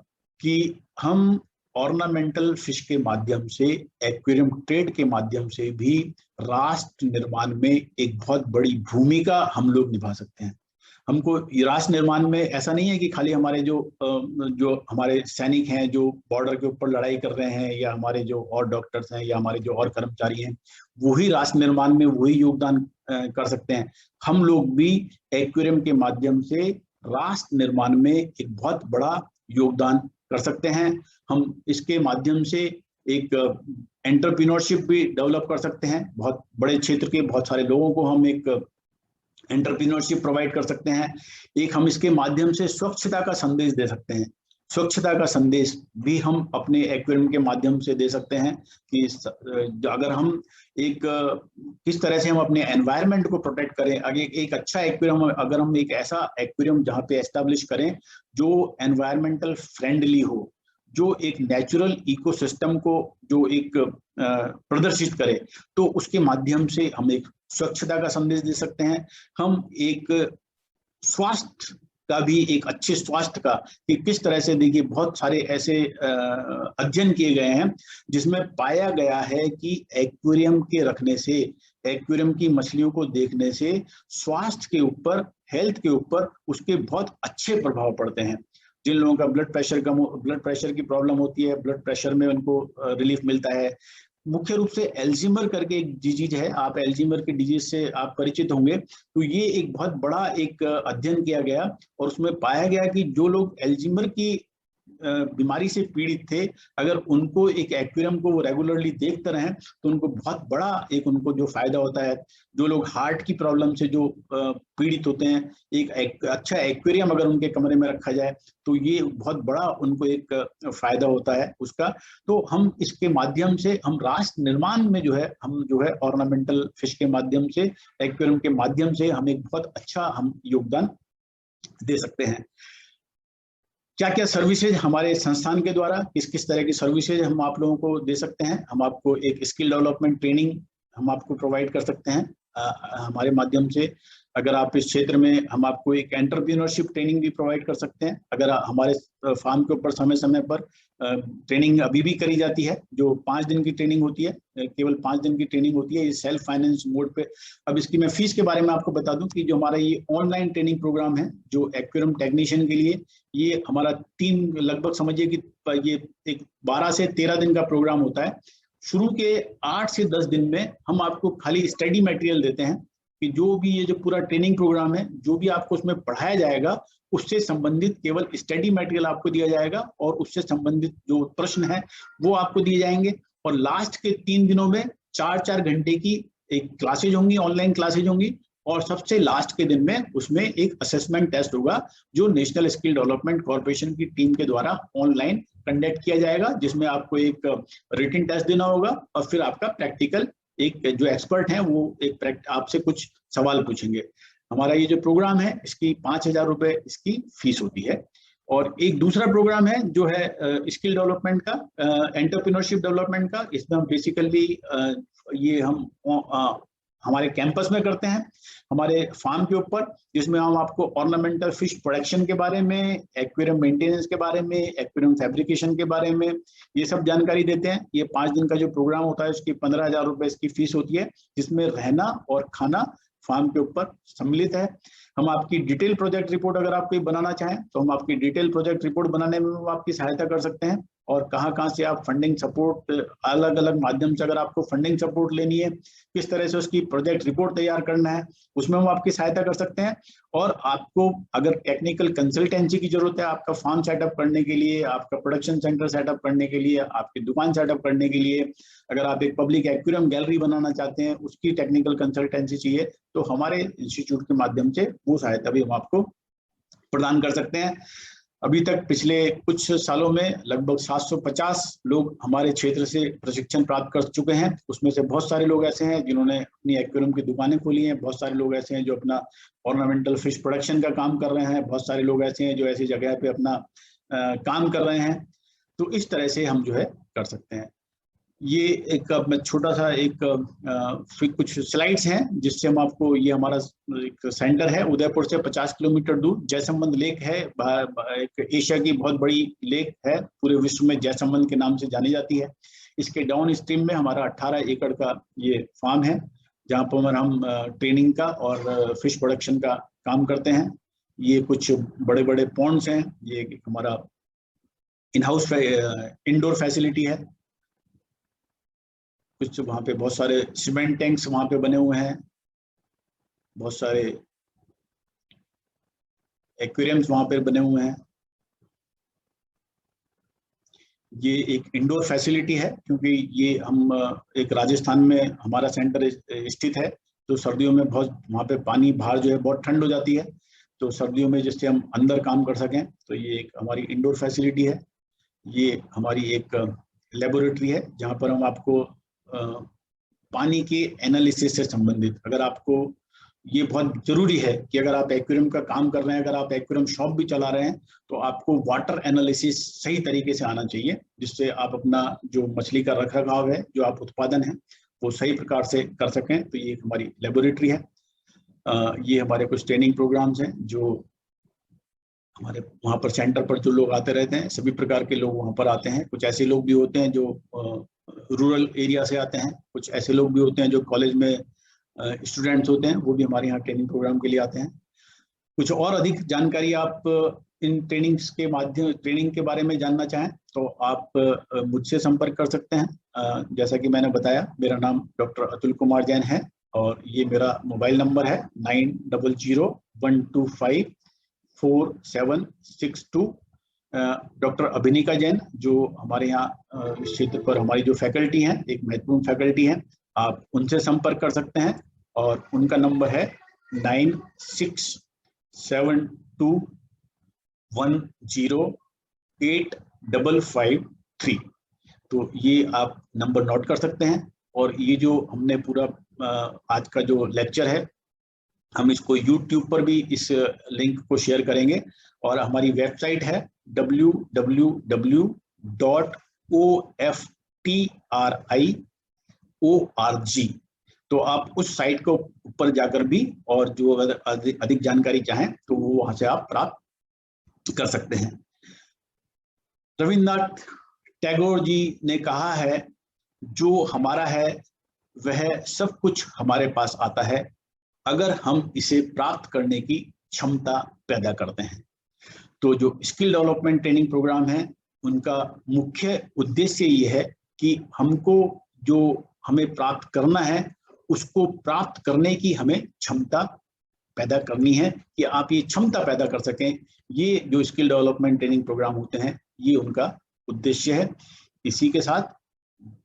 Speaker 1: कि हम ऑर्नामेंटल फिश के माध्यम से, एक्वेरियम ट्रेड के माध्यम से भी राष्ट्र निर्माण में एक बहुत बड़ी भूमिका हम लोग निभा सकते हैं। हमको राष्ट्र निर्माण में ऐसा नहीं है कि खाली हमारे जो हमारे सैनिक हैं जो बॉर्डर के ऊपर लड़ाई कर रहे हैं, या हमारे जो और डॉक्टर्स हैं, या हमारे जो और कर्मचारी हैं, वही राष्ट्र निर्माण में वही योगदान कर सकते हैं। हम लोग भी एक्वेरियम के माध्यम से राष्ट्र निर्माण में एक बहुत बड़ा योगदान कर सकते हैं। हम इसके माध्यम से एक एंटरप्रेन्योरशिप भी डेवलप कर सकते हैं। बहुत बड़े क्षेत्र के बहुत सारे लोगों को हम एक एंटरप्रेन्योरशिप प्रोवाइड कर सकते हैं। एक हम इसके माध्यम से स्वच्छता का संदेश दे सकते हैं। स्वच्छता का संदेश भी हम अपने एक्वेरियम के माध्यम से दे सकते हैं कि अगर हम किस तरह से हम अपने एनवायरनमेंट को प्रोटेक्ट करें। अगर एक अच्छा एक्वेरियम, अगर हम एक ऐसा एक्वेरियम जहाँ पे एस्टेब्लिश करें जो एनवायरमेंटल फ्रेंडली हो, जो एक नेचुरल इकोसिस्टम को जो एक प्रदर्शित करे, तो उसके माध्यम से हम एक स्वच्छता का संदेश दे सकते हैं। हम एक स्वास्थ्य का भी, एक अच्छे स्वास्थ्य का, कि किस तरह से, देखिए बहुत सारे ऐसे अध्ययन किए गए हैं जिसमें पाया गया है कि एक्वेरियम के रखने से, एक्वेरियम की मछलियों को देखने से स्वास्थ्य के ऊपर, हेल्थ के ऊपर उसके बहुत अच्छे प्रभाव पड़ते हैं। जिन लोगों का ब्लड प्रेशर की प्रॉब्लम होती है, ब्लड प्रेशर में उनको रिलीफ मिलता है। मुख्य रूप से एल्जीमर करके एक डिजीज है, आप एल्जीमर की डिजीज से आप परिचित होंगे। तो ये एक बहुत बड़ा एक अध्ययन किया गया और उसमें पाया गया कि जो लोग एल्जीमर की बीमारी से पीड़ित थे, अगर उनको एक एक्वेरियम को वो रेगुलरली देखते रहें तो उनको बहुत बड़ा एक उनको जो फायदा होता है। जो लोग हार्ट की प्रॉब्लम से जो पीड़ित होते हैं, एक अच्छा एक्वेरियम अगर उनके कमरे में रखा जाए तो ये बहुत बड़ा उनको एक फायदा होता है उसका। तो हम इसके माध्यम से, हम राष्ट्र निर्माण में जो है, हम जो है ऑर्नामेंटल फिश के माध्यम से, एक्वेरियम के माध्यम से हम एक बहुत अच्छा हम योगदान दे सकते हैं। क्या क्या सर्विसेज हमारे संस्थान के द्वारा, किस किस तरह की सर्विसेज हम आप लोगों को दे सकते हैं। हम आपको एक स्किल डेवलपमेंट ट्रेनिंग हम आपको प्रोवाइड कर सकते हैं हमारे माध्यम से। अगर आप इस क्षेत्र में, हम आपको एक एंटरप्रेन्योरशिप ट्रेनिंग भी प्रोवाइड कर सकते हैं। अगर हमारे फार्म के ऊपर समय समय पर ट्रेनिंग अभी भी करी जाती है, जो 5 दिन की ट्रेनिंग होती है, केवल 5 दिन की ट्रेनिंग होती है, ये सेल्फ फाइनेंस मोड पे। अब इसकी मैं फीस के बारे में आपको बता दूं कि जो हमारा ये ऑनलाइन ट्रेनिंग प्रोग्राम है जो एक्वेरियम टेक्नीशियन के लिए, ये हमारा 3 लगभग समझिए कि ये एक 12 से 13 दिन का प्रोग्राम होता है। शुरू के 8 से 10 दिन में हम आपको खाली स्टडी मटेरियल देते हैं कि जो भी ये जो पूरा ट्रेनिंग प्रोग्राम है, जो भी आपको उसमें पढ़ाया जाएगा उससे संबंधित केवल स्टडी मटेरियल आपको दिया जाएगा और उससे संबंधित जो प्रश्न है वो आपको दिए जाएंगे। और लास्ट के 3 दिनों में 4-4 घंटे की एक क्लासेज होंगी, ऑनलाइन क्लासेज होंगी, और सबसे लास्ट के दिन में उसमें एक असेसमेंट टेस्ट होगा जो नेशनल स्किल डेवलपमेंट कॉर्पोरेशन की टीम के द्वारा ऑनलाइन कंडक्ट किया जाएगा, जिसमें आपको एक रिटन टेस्ट देना होगा और फिर आपका प्रैक्टिकल, एक जो एक्सपर्ट हैं वो एक आपसे कुछ सवाल पूछेंगे। हमारा ये जो प्रोग्राम है इसकी 5,000 रुपए इसकी फीस होती है। और एक दूसरा प्रोग्राम है जो है स्किल डेवलपमेंट का, एंटरप्रेन्योरशिप डेवलपमेंट का। इसमें हम बेसिकली ये हम हमारे कैंपस में करते हैं, हमारे फार्म के ऊपर, जिसमें हम आपको ऑर्नामेंटल फिश प्रोडक्शन के बारे में, एक्वेरियम मेंटेनेंस के बारे में, एक्वेरियम फैब्रिकेशन के बारे में ये सब जानकारी देते हैं। ये 5 दिन का जो प्रोग्राम होता है उसकी 15,000 रुपए इसकी फीस होती है, जिसमें रहना और खाना फार्म के ऊपर सम्मिलित है। हम आपकी डिटेल प्रोजेक्ट रिपोर्ट अगर आप कोई बनाना चाहें तो हम आपकी डिटेल प्रोजेक्ट रिपोर्ट बनाने में आपकी सहायता कर सकते हैं। और कहाँ से आप फंडिंग सपोर्ट, अलग अलग माध्यम से अगर आपको फंडिंग सपोर्ट लेनी है, किस तरह से उसकी प्रोजेक्ट रिपोर्ट तैयार करना है, उसमें हम आपकी सहायता कर सकते हैं। और आपको अगर टेक्निकल कंसल्टेंसी की जरूरत है आपका फार्म सेटअप करने के लिए, आपका प्रोडक्शन सेंटर सेटअप करने के लिए, आपकी दुकान सेटअप करने के लिए, अगर आप एक पब्लिक एक्वेरियम गैलरी बनाना चाहते हैं, उसकी टेक्निकल कंसल्टेंसी चाहिए, तो हमारे इंस्टीट्यूट के माध्यम से वो सहायता भी हम आपको प्रदान कर सकते हैं। अभी तक पिछले कुछ सालों में लगभग 750 लोग हमारे क्षेत्र से प्रशिक्षण प्राप्त कर चुके हैं। उसमें से बहुत सारे लोग ऐसे हैं जिन्होंने अपनी एक्वेरियम की दुकानें खोली हैं, बहुत सारे लोग ऐसे हैं जो अपना ऑर्नामेंटल फिश प्रोडक्शन का काम कर रहे हैं, बहुत सारे लोग ऐसे हैं जो ऐसी जगह पे अपना काम कर रहे हैं। तो इस तरह से हम जो है कर सकते हैं। ये एक छोटा सा कुछ स्लाइड्स हैं जिससे हम आपको, ये हमारा एक सेंटर है उदयपुर से 50 किलोमीटर दूर, जयसंबंध लेक है, एक एशिया की बहुत बड़ी लेक है, पूरे विश्व में जयसंबंध के नाम से जानी जाती है। इसके डाउन स्ट्रीम में हमारा 18 एकड़ का ये फार्म है, जहाँ पर हम ट्रेनिंग का और फिश प्रोडक्शन का काम करते हैं। ये कुछ बड़े बड़े पॉन्ड्स हैं, ये हमारा इन हाउस इंडोर फैसिलिटी है। कुछ वहाँ पे बहुत सारे सीमेंट टैंक्स वहाँ पे बने हुए हैं, बहुत सारे एक्वेरियम्स वहाँ पे बने हुए हैं। ये एक इंडोर फैसिलिटी है, क्योंकि ये हम एक राजस्थान में हमारा सेंटर स्थित है, तो सर्दियों में बहुत वहाँ पे पानी बाहर जो है बहुत ठंड हो जाती है, तो सर्दियों में जिससे हम अंदर काम कर सकें, तो ये एक हमारी इंडोर फैसिलिटी है। ये हमारी एक लेबोरेटरी है जहाँ पर हम आपको पानी के एनालिसिस से संबंधित, अगर आपको, ये बहुत जरूरी है कि अगर आप एक्वेरियम का काम कर रहे हैं, अगर आप एक्वेरियम शॉप भी चला रहे हैं, तो आपको वाटर एनालिसिस सही तरीके से आना चाहिए, जिससे आप अपना जो मछली का रखरखाव है, जो आप उत्पादन है, वो सही प्रकार से कर सकें। तो ये हमारी लेबोरेटरी है। ये हमारे कुछ ट्रेनिंग प्रोग्राम्स हैं जो हमारे वहाँ पर सेंटर पर जो लोग आते रहते हैं, सभी प्रकार के लोग वहाँ पर आते हैं। कुछ ऐसे लोग भी होते हैं जो रूरल एरिया से आते हैं, कुछ ऐसे लोग भी होते हैं जो कॉलेज में स्टूडेंट्स होते हैं, वो भी हमारे यहाँ ट्रेनिंग प्रोग्राम के लिए आते हैं। कुछ और अधिक जानकारी आप इन ट्रेनिंग के बारे में जानना चाहें तो आप मुझसे संपर्क कर सकते हैं। जैसा कि मैंने बताया, मेरा नाम डॉक्टर अतुल कुमार जैन है और ये मेरा मोबाइल नंबर है 9001254762। डॉक्टर अभिनिका जैन जो हमारे यहाँ इस क्षेत्र पर हमारी जो फैकल्टी हैं, एक महत्वपूर्ण फैकल्टी हैं, आप उनसे संपर्क कर सकते हैं और उनका नंबर है 9672108553। तो ये आप नंबर नोट कर सकते हैं। और ये जो हमने पूरा आज का जो लेक्चर है, हम इसको YouTube पर भी इस लिंक को शेयर करेंगे और हमारी वेबसाइट है www.oftri.org। तो आप उस साइट को ऊपर जाकर भी, और जो अगर अधिक जानकारी चाहें तो वो वहां से आप प्राप्त कर सकते हैं। रविन्द्रनाथ टैगोर जी ने कहा है, जो हमारा है वह सब कुछ हमारे पास आता है अगर हम इसे प्राप्त करने की क्षमता पैदा करते हैं। तो जो स्किल डेवलपमेंट ट्रेनिंग प्रोग्राम है, उनका मुख्य उद्देश्य ये है कि हमको जो हमें प्राप्त करना है, उसको प्राप्त करने की हमें क्षमता पैदा करनी है, कि आप ये क्षमता पैदा कर सकें। ये जो स्किल डेवलपमेंट ट्रेनिंग प्रोग्राम होते हैं, ये उनका उद्देश्य है। इसी के साथ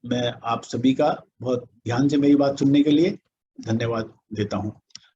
Speaker 1: मैं आप सभी का बहुत ध्यान से मेरी बात सुनने के लिए धन्यवाद देता हूँ।